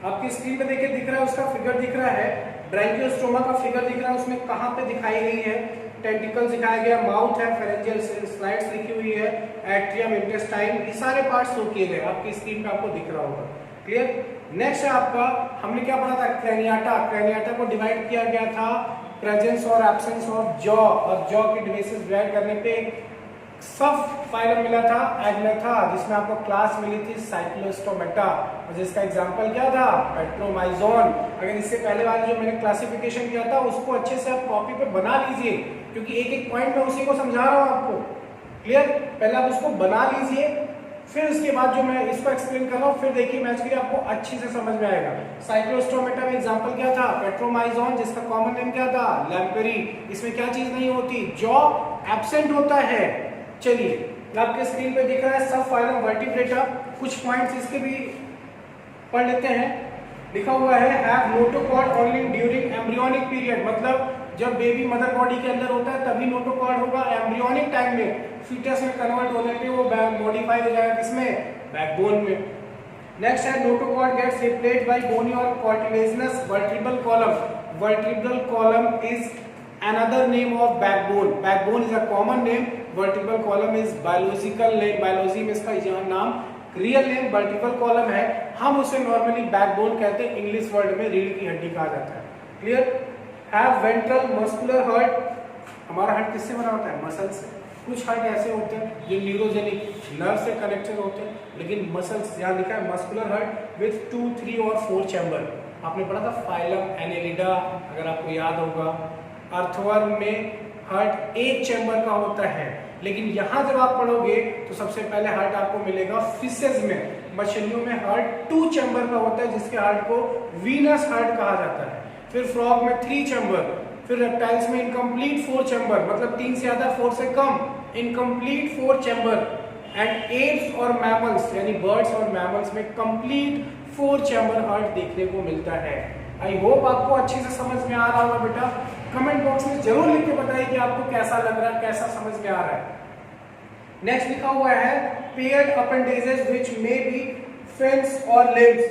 आपकी स्क्रीन पे देखिए दिख रहा है, उसका फिगर दिख रहा है, ब्रैंकियोस्टोमा का फिगर दिख रहा है, उसमें कहां पे दिखाई गई है, टेंटिकल्स दिखाया गया, माउथ है, फेरेंजियल स्लाइड्स लिखी हुई है, एट्रियम, इंटेस्टाइन, ये सारे पार्ट्स शो किए गए, आपकी स्क्रीन पे आपको दिख रहा होगा, क्लियर। नेक्स्ट है आपका, हमने क्या पढ़ा था, क्रैनियाटा। क्रैनियाटा को डिवाइड किया गया था प्रेजेंस और एब्सेंस ऑफ जॉ, और जॉ की बेसिस डिवाइड करने पे सब फाइलम मिला था एग्नेथा, जिसमें आपको क्लास मिली थी साइक्लोस्टोमेटा, और जिसका एग्जांपल क्या था, पेट्रोमाइजोन। अगर इससे पहले वाले जो मैंने क्लासिफिकेशन किया था उसको अच्छे से आप कॉपी पे बना लीजिए, क्योंकि एक एक पॉइंट में उसी को समझा रहा हूं आपको, क्लियर। पहले आप उसको बना लीजिए, फिर उसके बाद जो मैं इसको एक्सप्लेन कर रहा हूँ, फिर देखिए मैच के लिए आपको अच्छी से समझ में आएगा। साइक्लोस्टोमेटा में एग्जांपल क्या था, पेट्रोमाइजोन, जिसका कॉमन नेम क्या था, लैम्पेरी। इसमें क्या चीज नहीं होती, जॉ एब्सेंट होता है। चलिए आपके स्क्रीन पे दिख रहा है सब फाइलम वर्टिब्रेटा, कुछ पॉइंट्स इसके भी पढ़ लेते हैं। लिखा हुआ है have notochord only during embryonic period, मतलब जब बेबी मदर बॉडी के अंदर होता है तभी नोटोकॉर्ड होगा, एम्ब्रियोनिक टाइम में फीटस में कन्वर्ट होने पे वो मॉडिफाई हो जाएगा, किसमें, बैकबोन में। नेक्स्ट है नोटोकॉर्ड गेट्स रिप्लेस्ड बाय बोनी और cartilaginous vertebral column. Vertebral column is another name of backbone. Backbone is a common name, vertebral column is biological name, biology में इसका यहाँ नाम, रियल नेम वर्टिब्रल कॉलम है, हम उसे नॉर्मली बैकबोन कहते हैं, इंग्लिश वर्ड में रीढ़ की हड्डी कहा जाता है, clear. Have ventral muscular heart, हमारा हार्ट किससे बना होता है, मसल से। कुछ हार्ट ऐसे होते हैं जो न्यूरोजेनिक नर्व से कनेक्टेड होते हैं, लेकिन मसल्स, यहाँ लिखा है मस्कुलर हार्ट विथ 2, 3 और 4 चैम्बर। आपने पढ़ा था फाइलम एनेलिडा, अगर आपको याद होगा। अर्थवर्म में हार्ट एक चैम्बर का होता है, लेकिन यहां जब आप पढ़ोगे तो सबसे पहले हार्ट आपको मिलेगा फिशेज में, मछलियों में हार्ट 2 चैम्बर का होता है, जिसके हार्ट को वीनस हार्ट कहा जाता है। फिर फ्रॉग में 3 चैम्बर, फिर रेप्टाइल्स में इनकम्प्लीट 4 चैम्बर, मतलब 3 से ज्यादा, 4 से कम, इनकम्प्लीट 4 चैम्बर। एंड एप्स और मैमल्स यानी बर्ड्स और मैमल्स में कंप्लीट 4 चैम्बर हार्ट देखने को मिलता है। आई होप आपको अच्छे से समझ में आ रहा होगा बेटा। कमेंट बॉक्स में जरूर लिख के बताइए कि आपको कैसा लग रहा है, कैसा समझ में आ रहा है। नेक्स्ट लिखा हुआ है paired appendages which may be fins और लिम्स।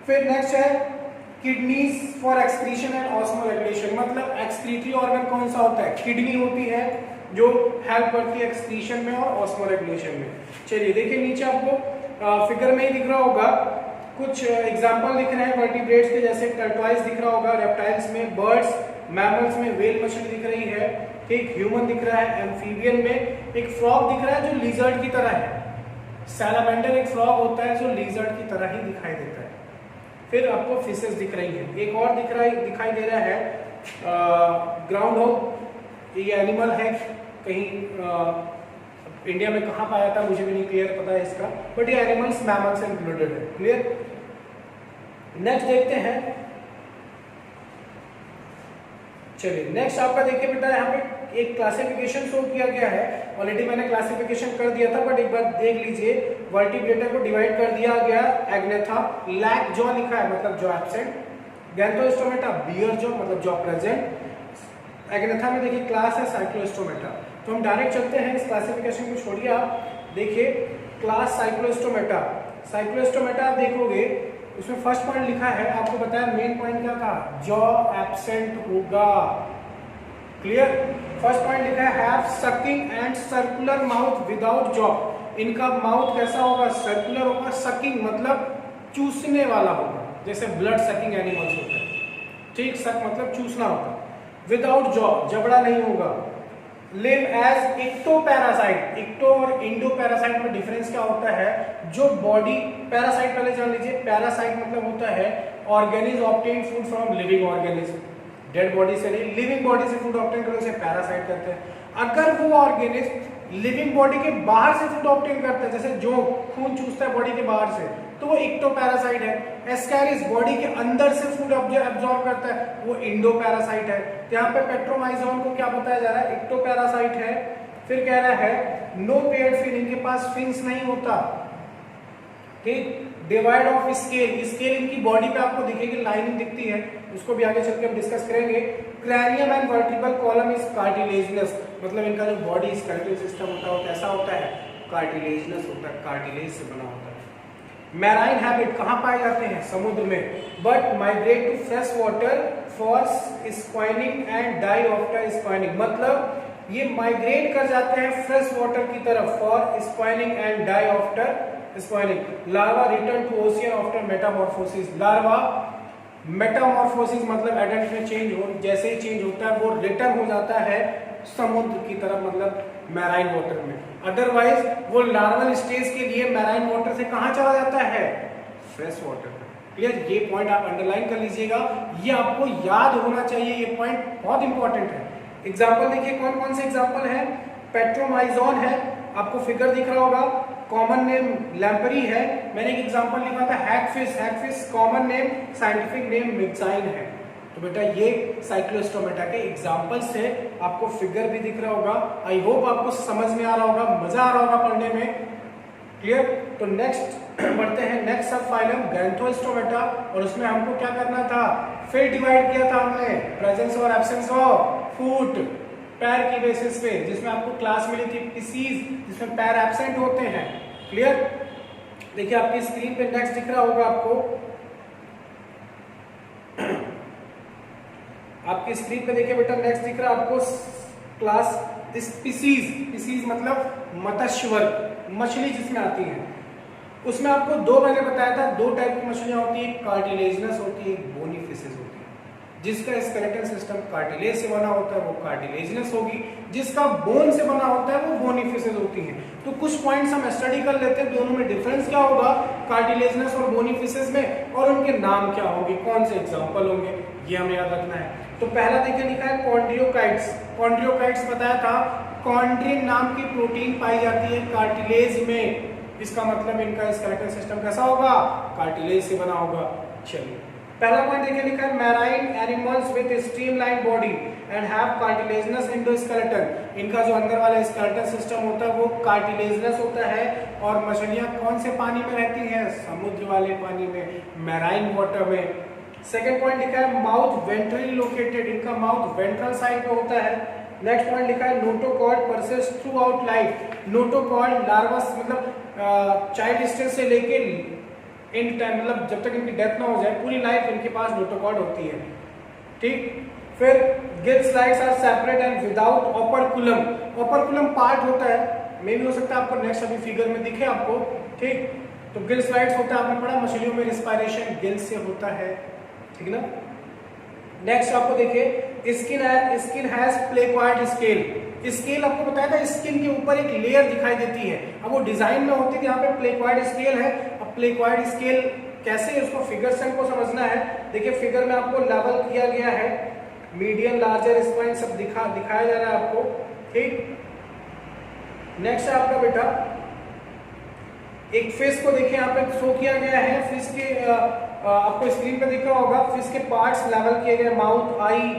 फिर नेक्स्ट है kidneys for excretion and osmoregulation, मतलब एक्सक्रीटरी ऑर्गन कौन सा होता है, किडनी होती है, जो हेल्प करती है एक्सक्रीशन में और ऑस्मोरेगुलेशन में। चलिए देखिए नीचे आपको फिगर में ही दिख रहा होगा, कुछ एग्जाम्पल दिख रहे हैं वर्टिब्रेट्स के, जैसे टर्टवाइज दिख रहा होगा, रेप्टाइल्स में बर्ड्स, मैमल्स में वेल मछली दिख रही है, ठीक, ह्यूमन दिख रहा है, एम्फीबियन में एक फ्रॉग दिख रहा है जो लिजर्ड की तरह है, सैलामेंडर एक फ्रॉग होता है जो लिजर्ड की तरह ही दिखाई देता है। फिर आपको फिशेस दिख रही है, एक और दिखाई दे रहा है ग्राउंड हॉग, ये एनिमल है, कहीं इंडिया में कहाँ पाया था मुझे भी नहीं क्लियर पता है इसका, बट ये एनिमल्स मैमल से इंक्लूडेड है। क्लियर। नेक्स्ट देखते हैं, चलिए नेक्स्ट आपका देखिए बेटा यहाँ पे एक क्लासिफिकेशन शो किया गया है। ऑलरेडी मैंने क्लासिफिकेशन कर दिया था, बट एक बार देख लीजिए। वर्टिब्रेटर को डिवाइड कर दिया गया एग्नेथा, लैक जॉ लिखा है मतलब जॉ एब्सेंट, गैंथोस्टोमेटा बियर जॉ मतलब जॉ प्रेजेंट। एग्नेथा में देखिए क्लास है साइक्लोस्टोमेटा। तो हम डायरेक्ट चलते हैं, इस क्लासिफिकेशन को छोड़िए आप। देखिए क्लास साइक्लोस्टोमेटा, साइक्लोस्टोमेटा आप देखोगे उसमें फर्स्ट पॉइंट लिखा है, आपको बताया मेन पॉइंट क्या था, जॉ एब्सेंट होगा। क्लियर। फर्स्ट पॉइंट लिखा है have sucking and circular mouth without jaw. इनका माउथ कैसा होगा, सर्कुलर होगा। सकिंग मतलब चूसने वाला होगा, जैसे ब्लड सकिंग एनिमल्स होते हैं। ठीक, सक मतलब चूसना होगा। विदाउट जॉ, जबड़ा नहीं होगा। Live as ecto parasite. Ecto और इंडो पैरासाइट में डिफरेंस क्या होता है, जो बॉडी पैरासाइट पहले जान लीजिए। पैरासाइट मतलब होता है organism obtain food from living organism, dead body से नहीं, लिविंग बॉडी से फूड ऑब्टेन करने से पैरासाइट कहते हैं। अगर वो ऑर्गेनिज्म लिविंग बॉडी के बाहर से फूड ऑब्टेन करता है, जैसे जो खून चूसता है बॉडी के बाहर से, तो वो इक्टो पैरासाइट है। एस्कैरिस बॉडी के अंदर से फूड एब्जॉर्ब करता है, वो इंडो पैरासाइट है। यहाँ पे पेट्रोमाइजोन को क्या बताया जा रहा है, इक्टो पैरासाइट है। फिर कह रहा है नो पेयर्ड फिन, इनके पास फिन्स नहीं होता। ठीक, डिवाइड ऑफ स्केल, स्केल इनकी बॉडी पे आपको दिखेगी, लाइनिंग दिखती है, उसको भी आगे चल के हम डिस्कस करेंगे। Cranium and vertebral column is cartilaginous, मतलब इनका जो बॉडी स्केलेटल सिस्टम होता है वो कैसा होता है, कार्टिलेजिनस होता है, कार्टिलेज से बना होता है। मैराइन हैबिट कहाँ पाए जाते हैं, समुद्र में, but migrate to fresh water for spawning and die after spawning, मतलब ये माइग्रेट कर जाते हैं फ्रेश वाटर की तरफ for spawning and die after spawning. Larva return to ocean after metamorphosis. Larva metamorphosis मतलब एडल्ट में चेंज हो, जैसे ही चेंज होता है वो रिटर्न हो जाता है समुद्र की तरफ, मतलब मैराइन वाटर में। अदरवाइज वो लार्वल स्टेज के लिए मैराइन वाटर से कहां चला जाता है, फ्रेश वाटर में। क्लियर, ये पॉइंट आप अंडरलाइन कर लीजिएगा, ये आपको याद होना चाहिए, ये पॉइंट बहुत इंपॉर्टेंट है। एग्जाम्पल देखिए कौन कौन से एग्जाम्पल है। पेट्रोमाइजोन है, आपको फिगर दिख रहा होगा, कॉमन नेम लैम्परी है। मैंने एक एग्जांपल लिखा था hagfish, hagfish common name, scientific name Myxine है। तो बेटा ये साइक्लोस्टोमेटा के एग्जांपल्स है, आपको फिगर भी दिख रहा होगा। आई होप आपको समझ में आ रहा होगा, मजा आ रहा होगा पढ़ने में। क्लियर। तो नेक्स्ट बढ़ते हैं, नेक्स्ट सब फाइलम गैंथोस्टोमेटा, और उसमें हमको क्या करना था, फिर डिवाइड किया था हमने प्रेजेंस और एब्सेंस ऑफ फूट पैर की बेसिस पे, जिसमें आपको क्लास मिली थी पिसीज, जिसमें पैर एब्सेंट होते हैं। क्लियर। देखिए आपकी स्क्रीन पे नेक्स्ट दिख रहा होगा आपको, आपकी स्क्रीन पे देखिए बेटा नेक्स्ट दिख रहा है आपको क्लास स्पीसीज। स्पीसीज मतलब मत्स्य वर्ग, मछली जिसमें आती है। उसमें आपको दो मैंने बताया था, दो टाइप की मछलियां होती है, कार्टिलेजिनस होती है, बोनीफिसेस होती है। जिसका स्केलेटल सिस्टम कार्टिलेज से बना होता है वो कार्टिलेजिनस होगी, जिसका बोन से बना होता है वो बोनीफिसेस होती है। तो कुछ पॉइंट्स हम स्टडी कर लेते हैं, दोनों में डिफरेंस क्या होगा कार्टिलेजिनस और बोनीफिसेस में, और उनके नाम क्या होंगे, कौन से एग्जाम्पल होंगे, ये हमें याद रखना है। तो पहला देखिए लिखा है कॉन्ड्रियोकाइट्स। कॉन्ड्रियोकाइट्स बताया था, कॉन्ड्रिन नाम की प्रोटीन पाई जाती है कार्टिलेज में, इसका मतलब इनका स्केलेटल सिस्टम कैसा होगा, कार्टिलेज से बना होगा। चलिए पहला पॉइंट देखिए लिखा है marine animals with streamline body and have cartilaginous endoskeleton. इनका जो अंदर वाला स्केलेटल सिस्टम होता है वो कार्टिलेजिनस होता है। और मछलियां कौन से पानी में रहती हैं, समुद्र वाले पानी में, मैराइन वाटर में। सेकंड पॉइंट लिखा है माउथ वेंट्रली लोकेटेड, इनका माउथ वेंट्रल साइड पे होता है। नेक्स्ट पॉइंट लिखा है notochord persist throughout life. Notochord larvas मतलब चाइल्ड स्टेज से लेके एंड टाइम, मतलब जब तक इनकी डेथ ना हो जाए पूरी लाइफ इनके पास नोटोकॉर्ड होती है। ठीक। फिर gill slides are separate and without operculum. Operculum part होता है, मे भी हो सकता है आपको नेक्स्ट अभी फिगर में दिखे आपको। ठीक। तो गिल स्लाइड्स होता है, आपने पढ़ा मछलियों में रिस्पायरेशन गिल से होता है, ठीक ना। नेक्स्ट आपको देखिए skin has placoid scale. Scale आपको बताया था, स्किन के ऊपर एक लेयर दिखाई देती है। अब वो डिजाइन में होती थी, यहाँ पे प्लेक्वाइड स्केल है। अब प्लेक्वाइड स्केल कैसे, उसको फिगर से हमको समझना है। देखिए फिगर में आपको लेवल किया गया है मीडियम, लार्जर स्पाइन सब दिखाया जा रहा है आपको। ठीक, नेक्स्ट है आपका बेटा एक फिश को देखिए यहाँ पे शो किया गया है। फिश के आपको स्क्रीन पे दिख रहा होगा, फिश के पार्ट्स लेवल किए गए, mouth, eye,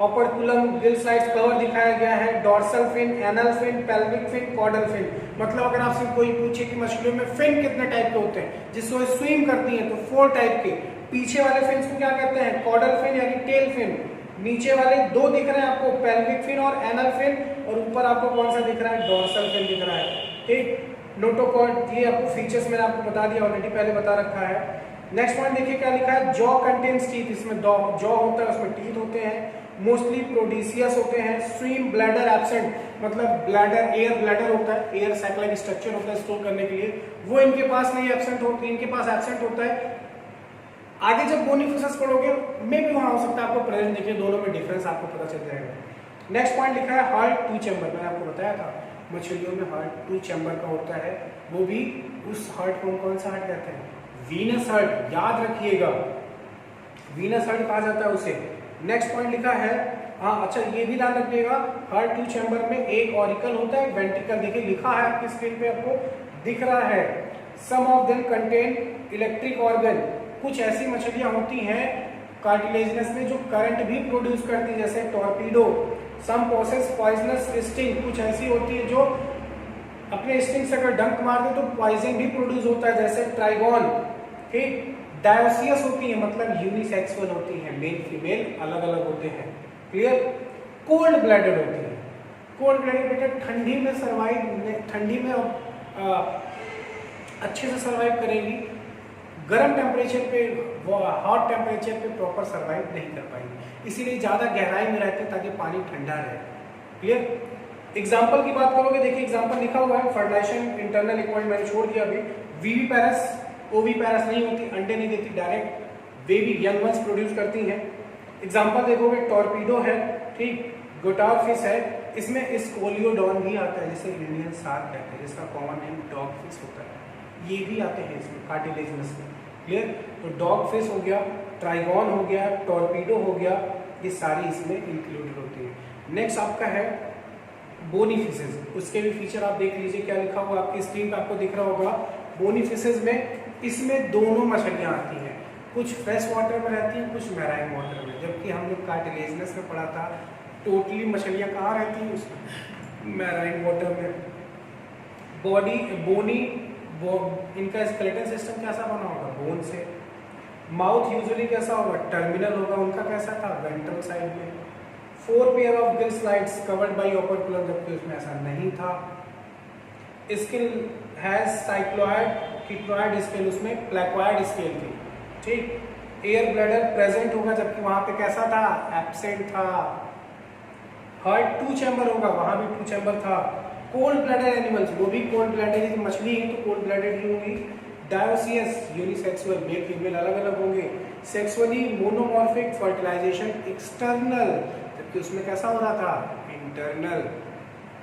operculum, gill sides cover दिखाया गया है, dorsal fin, anal fin, pelvic fin, caudal fin. मतलब अगर आपसे कोई पूछे कि मछलियों में फिन कितने टाइप के होते हैं जिससे स्विम करती हैं, तो 4 टाइप के। पीछे वाले फिन्स को क्या कहते हैं? कॉर्डल फिन यानी टेल फिन। नीचे वाले 2 दिख रहे हैं आपको, पेल्विक फिन और एनल फिन, और ऊपर आपको कौन सा दिख रहा है? डॉर्सल फिन दिख रहा है। ठीक, नोटोकॉर्ड, ये आपको फीचर्स मैंने आपको बता दिया ऑलरेडी, पहले बता रखा है। नेक्स्ट पॉइंट देखिए क्या लिखा है, जॉ कंटेन्स टीथ, इसमें जॉ होता है, उसमें टीथ होते हैं, मोस्टली प्रोडीसियस होते हैं, स्ट्रीम ब्लैडर एब्सेंट, मतलब ब्लैडर, एयर ब्लैडर होता है, एयर सैक लाइक स्ट्रक्चर होता है स्टोर करने के लिए, वो इनके पास नहीं एब्सेंट होता, इनके पास एब्सेंट होता है। आगे जब बोनी फिशेस पढ़ोगे मे भी वहां हो सकता है आपको प्रेजेंट दिखे, दोनों में डिफरेंस आपको पता चल जाएगा। नेक्स्ट पॉइंट लिखा है हार्ट 2 चैम्बर, मैंने आपको बताया था मछलियों में हार्ट 2 चैम्बर का होता है, वो भी उस हार्ट को कौन सा हार्ट कहते हैं? वीनस हार्ट, याद रखिएगा, वीनस हार्ट कहा जाता है उसे। नेक्स्ट पॉइंट लिखा है, हाँ अच्छा ये भी ध्यान रखिएगा, हार्ट 2 चैम्बर में एक ऑरिकल होता है, वेंट्रिकल, देखिए लिखा है आपकी स्क्रीन पे, आपको दिख रहा है। Some of them contain electric organ, कुछ ऐसी मछलियां होती हैं कार्टिलेजिनस में जो करंट भी प्रोड्यूस करती है, जैसे टॉर्पीडो। सम पोसेस पॉइजनस स्टिंग, कुछ ऐसी होती है जो अपने स्टिंग से अगर डंक मार दे तो पॉइजन भी प्रोड्यूस होता है, जैसे ट्राइगोन। ठीक, डायोसियस होती है, मतलब यूनिसेक्सुअल होती है, मेल फीमेल अलग अलग होते हैं। क्लियर? कोल्ड ब्लडेड होती है। कोल्ड ब्लडेड बेटा ठंडी में सर्वाइव, ठंडी में अच्छे से सर्वाइव करेंगी, गर्म टेम्परेचर पे, हॉट टेम्परेचर पे प्रॉपर सर्वाइव नहीं कर पाएंगी, इसीलिए ज्यादा गहराई में रहते हैं ताकि पानी ठंडा रहे। क्लियर? एग्जाम्पल की बात करोगे, देखिए एग्जाम्पल लिखा हुआ है, फर्टिलाइजेशन इंटरनल इक्विपमेंट मैंने छोड़ दिया अभी। वीवी पैरस, ओवी पैरस नहीं होती, अंडे नहीं देती, direct baby young ones produce करती हैं। एग्जाम्पल देखोगे, टॉर्पीडो है, ठीक, गोटार फिश है, इसमें स्कोलियोडॉन भी आता है, जिसे इंडियन शार्क कहते हैं, जिसका कॉमन नेम डॉग फिश होता है, ये भी आते हैं इसमें कार्टिलेजिनस में। क्लियर? तो डॉग फिश हो गया, ट्राइगॉन हो गया, टॉर्पीडो हो गया, ये सारी इसमें इंक्लूडेड होती है। नेक्स्ट आपका है बोनी फिशेज, उसके भी फीचर आप देख लीजिए क्या लिखा हुआ आपकी स्क्रीन पे आपको दिख रहा होगा। बोनी फिशेज में इसमें दोनों मछलियां आती हैं, कुछ फ्रेश वाटर में रहती हैं, कुछ मैराइन वाटर में, जबकि हम लोग कार्टिलेजिनस में पढ़ा था टोटली मछलियां कहाँ रहती हैं? उसमें मैराइन वाटर में। बॉडी बोनी, इनका स्केलेटन सिस्टम कैसा बना होगा? बोन से। माउथ यूजुअली कैसा होगा? टर्मिनल होगा, उनका कैसा था? वेंट्रल साइड में। 4 pair of gill slides covered by operculum, जबकि उसमें ऐसा नहीं था। Scale has cycloid, ctenoid scale, उसमें प्लेकोइड स्केल थी। ठीक, एयर ब्लैडर प्रेजेंट होगा, जबकि वहां पे कैसा था? एब्सेंट था। हार्ट 2 चैम्बर होगा, वहां भी 2 चैम्बर था। कोल्ड ब्लडेड एनिमल्स, वो भी कोल्ड ब्लडेड मछली है तो कोल्ड ब्लडेड ही होंगी। डायोसियस, यूनिसेक्सुअल, मेल फीमेल अलग अलग होंगे। सेक्सुअली मोनोमॉर्फिक, फर्टिलाइजेशन एक्सटर्नल, जबकि उसमें कैसा हो रहा था? इंटरनल।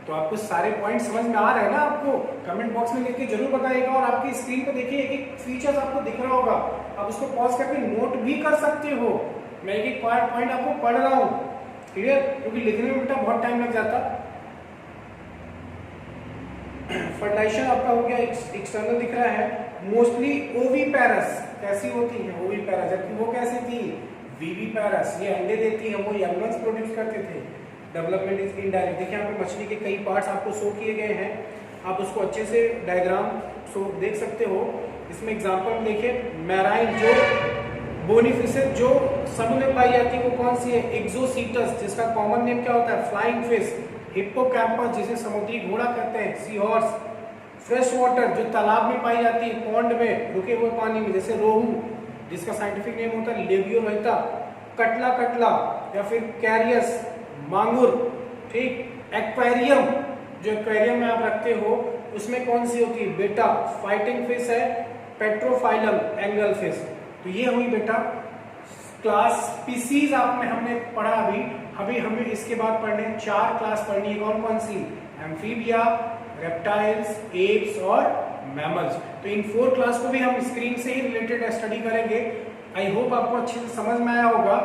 तो आपको सारे पॉइंट समझ में आ रहे हैं ना? आपको कमेंट बॉक्स में लिख के जरूर बताइएगा, और आपकी स्क्रीन पे देखिए एक एक फीचर्स आपको दिख रहा होगा, आप उसको पॉज करके नोट भी कर सकते हो। मैं एक एक पॉइंट आपको पढ़ रहा हूँ, क्लियर? क्योंकि लिखने में बेटा बहुत टाइम लग जाता। फर्टिलाइजेशन आपका हो गया, एक्सटर्नल दिख रहा है। मोस्टली ओवीपैरस, कैसी होती है? ओवीपैरस, जबकि वो कैसी थी? वीवीपैरस, ये अंडे देती है, वो यंग वंस प्रोड्यूस करते थे। Development is indirect. देखिए यहाँ पे मछली के कई पार्ट्स आपको शो किए गए हैं, आप उसको अच्छे से डायग्राम शो देख सकते हो। इसमें एग्जांपल देखिए, मैराइन जो बोनी फिशेज जो समुद्र में पाई जाती है वो कौन सी है? एक्सोसीटस, जिसका कॉमन नेम क्या होता है? Flying fish. हिप्पोकैम्पस, जिसे समुद्री घोड़ा कहते हैं, सी हॉर्स। फ्रेश वाटर, जो तालाब में पाई जाती है, पॉन्ड में, रुके हुए पानी में, जैसे रोहू, जिसका साइंटिफिक नेम होता है लेबियोलोइटा। कटला कटला या फिर कैरियस, मांगुर। ठीक, एक्वेरियम, जो एक्वेरियम में आप रखते हो उसमें कौन सी होती है? बेटा फाइटिंग फिश है, पेट्रोफाइलम, एंगल फिश। तो ये हुई बेटा क्लास स्पीसीज हमने पढ़ा अभी हमें इसके बाद पढ़ने 4 क्लास पढ़नी है। कौन कौन सी? एम्फीबिया, रेप्टाइल्स, एप्स और मैमल्स। तो इन 4 क्लास को भी हम स्क्रीन से ही रिलेटेड स्टडी करेंगे। आई होप आपको अच्छे से समझ में आया होगा।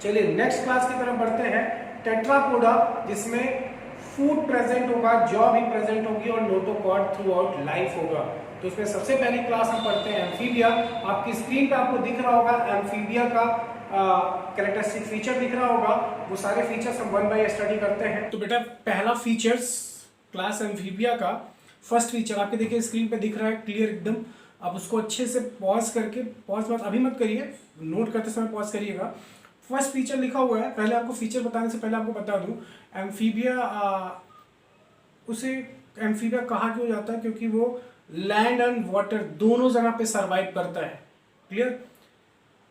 चलिए नेक्स्ट क्लास की तरफ बढ़ते हैं। टेट्रापोडा, जिसमें फूड प्रेजेंट होगा, जॉ भी प्रेजेंट होगी और नोटोकॉर्ड थ्रू आउट लाइफ होगा। तो उसमें सबसे पहली क्लास हम पढ़ते हैं एम्फीबिया। आपकी स्क्रीन पे आपको दिख रहा होगा एम्फीबिया का कैरेक्टरिस्टिक फीचर दिख रहा होगा। वो सारे फीचर्स हम वन बाय स्टडी करते हैं। तो बेटा पहला फीचर्स क्लास एम्फीबिया का फर्स्ट फीचर आपके देखिए स्क्रीन पे दिख रहा है क्लियर एकदम। आप उसको अच्छे से पॉज करके, पॉज मत अभी मत करिए, नोट करते समय पॉज करिएगा। फर्स्ट फीचर लिखा हुआ है। पहले आपको फीचर बताने से पहले आपको बता दूं, एम्फीबिया उसे एम्फीबिया कहा क्यों जाता है, क्योंकि वो लैंड एंड वाटर दोनों जगह पे सरवाइव करता है। क्लियर?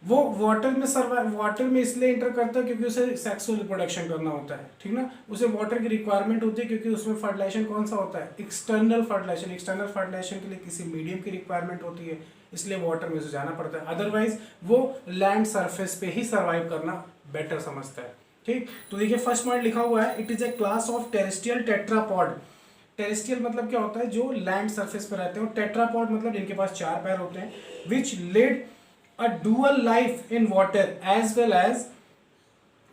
वो वाटर में इसलिए इंटर करता है क्योंकि उसे सेक्सुअल रिप्रोडक्शन करना होता है, ठीक ना। उसे वाटर की रिक्वायरमेंट होती है क्योंकि उसमें फर्टिलाइजेशन कौन सा होता है, एक्सटर्नल फर्टिलाइजेशन। एक्सटर्नल फर्टिलाइजेशन के लिए किसी मीडियम की रिक्वायरमेंट होती है, इसलिए वाटर में से जाना पड़ता है। अदरवाइज वो लैंड सरफेस पे ही सर्वाइव करना बेटर समझता है। ठीक, तो देखिए फर्स्ट पॉइंट लिखा हुआ है, it is a class of terrestrial tetrapod. Terrestrial मतलब क्या होता है, जो लैंड सरफेस पर रहते हैं, और टेट्रापॉड मतलब जिनके पास 4 पैर होते हैं। विच lead a dual life in water as well as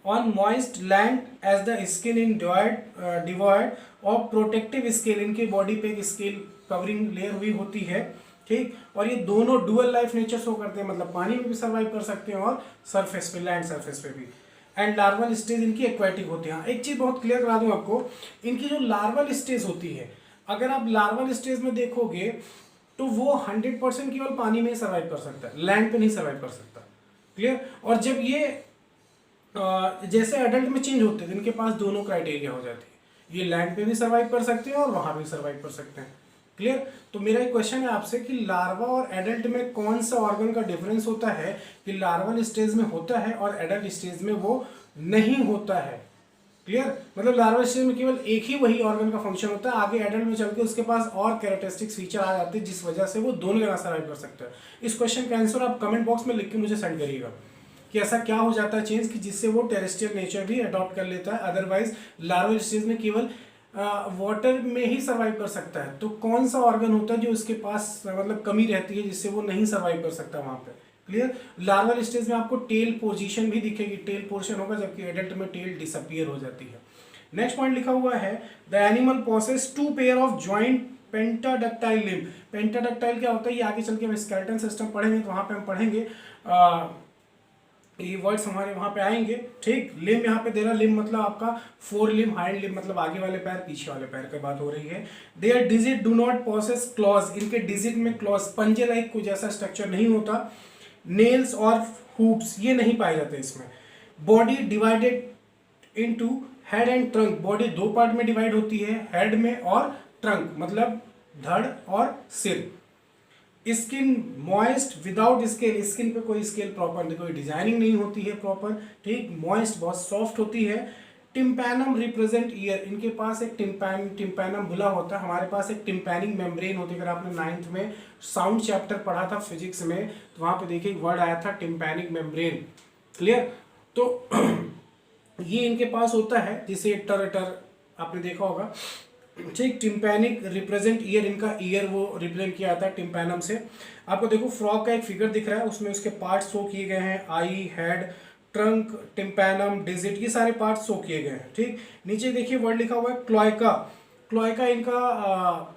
on moist land as the skin in devoid of protective scale। इनके बॉडी पे एक स्केल कवरिंग लेयर हुई होती है, ठीक। और ये दोनों डुअल लाइफ नेचर शो करते हैं, मतलब पानी में भी सर्वाइव कर सकते हैं और सरफेस पे, लैंड सरफेस पे भी। एंड लार्वल स्टेज इनकी एक्वेटिक होती है। एक चीज बहुत क्लियर करा दूं आपको, इनकी जो लार्वल स्टेज होती है, अगर आप लार्वल स्टेज में देखोगे तो वो 100% केवल पानी में ही सर्वाइव कर सकता है, लैंड पे नहीं सर्वाइव कर सकता। क्लियर? और जब ये जैसे एडल्ट में चेंज होते हैं, इनके पास दोनों क्राइटेरिया हो जाते हैं, ये लैंड पे भी सर्वाइव कर सकते हैं और वहां भी सर्वाइव कर सकते हैं। क्लियर? तो मेरा एक क्वेश्चन है आपसे कि लार्वा और एडल्ट में कौन सा ऑर्गन का डिफरेंस होता है, कि लार्वल स्टेज में होता है और एडल्ट स्टेज में वो नहीं होता है। क्लियर? मतलब लार्वल स्टेज में केवल एक ही वही ऑर्गन का फंक्शन होता है, आगे एडल्ट में चल के उसके पास और कैरेक्टरिस्टिक्स फीचर आ जाते हैं जिस वजह से वो दोनों जगह सर्वाइव कर सकता है। इस क्वेश्चन का आंसर आप कमेंट बॉक्स में लिख के मुझे सेंड करिएगा कि ऐसा क्या हो जाता है चेंज कि जिससे वो टेरेस्ट्रियल नेचर भी अडॉप्ट कर लेता है, अदरवाइज लार्वल स्टेज में केवल वाटर में ही सर्वाइव कर सकता है। तो कौन सा ऑर्गन होता है जो उसके पास मतलब कमी रहती है जिससे वो नहीं सर्वाइव कर सकता वहां पे। क्लियर? लार्वल स्टेज में आपको टेल पोजीशन भी दिखेगी, टेल पोर्शन होगा, जबकि एडल्ट में टेल डिसअपियर हो जाती है। नेक्स्ट पॉइंट लिखा हुआ है, the animal possess 2 pair of joint pentadactyl limb. Pentadactyl क्या होता है, ये आगे चल के हम स्केलेटन सिस्टम पढ़ेंगे तो वहां पे हम पढ़ेंगे, ये वर्ड्स हमारे वहां पे आएंगे। ठीक, लिम्ब यहाँ पे दे रहा, लिम्ब मतलब आपका 4 लिम्ब, हाइंड लिम्ब मतलब आगे वाले पैर, पीछे वाले पैर की बात हो रही है। There digit do not possess claws, इनके डिजिट में क्लॉज, पंजे लाइक कुछ ऐसा स्ट्रक्चर नहीं होता। नेल्स और हुप्स ये नहीं पाए जाते इसमें। Body divided into head and trunk, body 2 part में डिवाइड होती है, हेड में और ट्रंक मतलब धड़ और सिर। Skin moist without scale, skin पे कोई स्केल प्रॉपर, कोई डिजाइनिंग नहीं होती है प्रॉपर, ठीक। मॉइस्ट बहुत सॉफ्ट होती है। टिम्पैनम रिप्रेजेंट ईयर, इनके पास एक टिम्पैनम बुला होता है, हमारे पास एक टिम्पैनिक मेम्ब्रेन होती है। अगर आपने 9th में साउंड चैप्टर पढ़ा था फिजिक्स में तो वहां पे देखिए एक वर्ड आया था टिम्पैनिक मेम्ब्रेन। क्लियर? तो ये इनके पास होता है, जिसे टर आपने देखा होगा, ठीक। टिम्पैनिक रिप्रेजेंट ईयर, इनका ईयर वो रिप्रेजेंट किया जाता है टिम्पैनम से। आपको देखो फ्रॉग का एक फिगर दिख रहा है, उसमें उसके पार्ट्स शो किए गए हैं, आई, हेड, ट्रंक, टिम्पैनम, डिजिट, ये सारे पार्ट्स शो किए गए हैं, ठीक। नीचे देखिए वर्ड लिखा हुआ है क्लोएका। क्लोएका इनका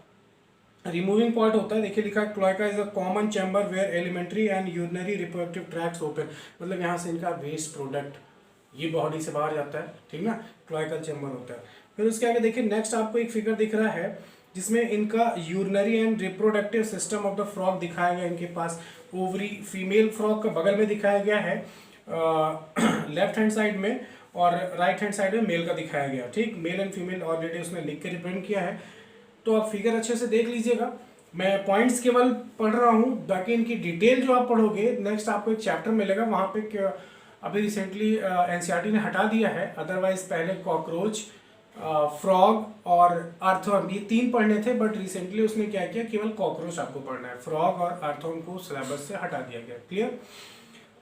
रिमूविंग पार्ट होता है, देखिए लिखा है cloaca is a common chamber where alimentary and urinary reproductive tracts open, मतलब यहाँ से इनका वेस्ट प्रोडक्ट ये बॉडी से बाहर जाता है, ठीक ना, क्लोएकल चैम्बर होता है। फिर उसके आगे देखिए नेक्स्ट आपको एक फिगर दिख रहा है जिसमें इनका urinary and reproductive system of the frog दिखाया गया। इनके पास ओवरी फीमेल फ्रॉग का बगल में दिखाया गया है लेफ्ट हैंड साइड में, और राइट हैंड साइड में मेल का दिखाया गया, ठीक। मेल एंड फीमेल ऑलरेडी उसने लिख के रिप्रेजेंट किया है, तो आप फिगर अच्छे से देख लीजिएगा। मैं पॉइंट्स केवल पढ़ रहा हूँ, बाकी इनकी डिटेल जो आप पढ़ोगे नेक्स्ट आपको एक चैप्टर मिलेगा, वहाँ पे अभी रिसेंटली एनसीईआरटी ने हटा दिया है, अदरवाइज पहले कॉकरोच, फ्रॉग और अर्थवर्म ये 3 पढ़ने थे, बट रिसेंटली उसने क्या किया, केवल कॉकरोच आपको पढ़ना है, फ्रॉग और अर्थवर्म को सिलेबस से हटा दिया गया। क्लियर?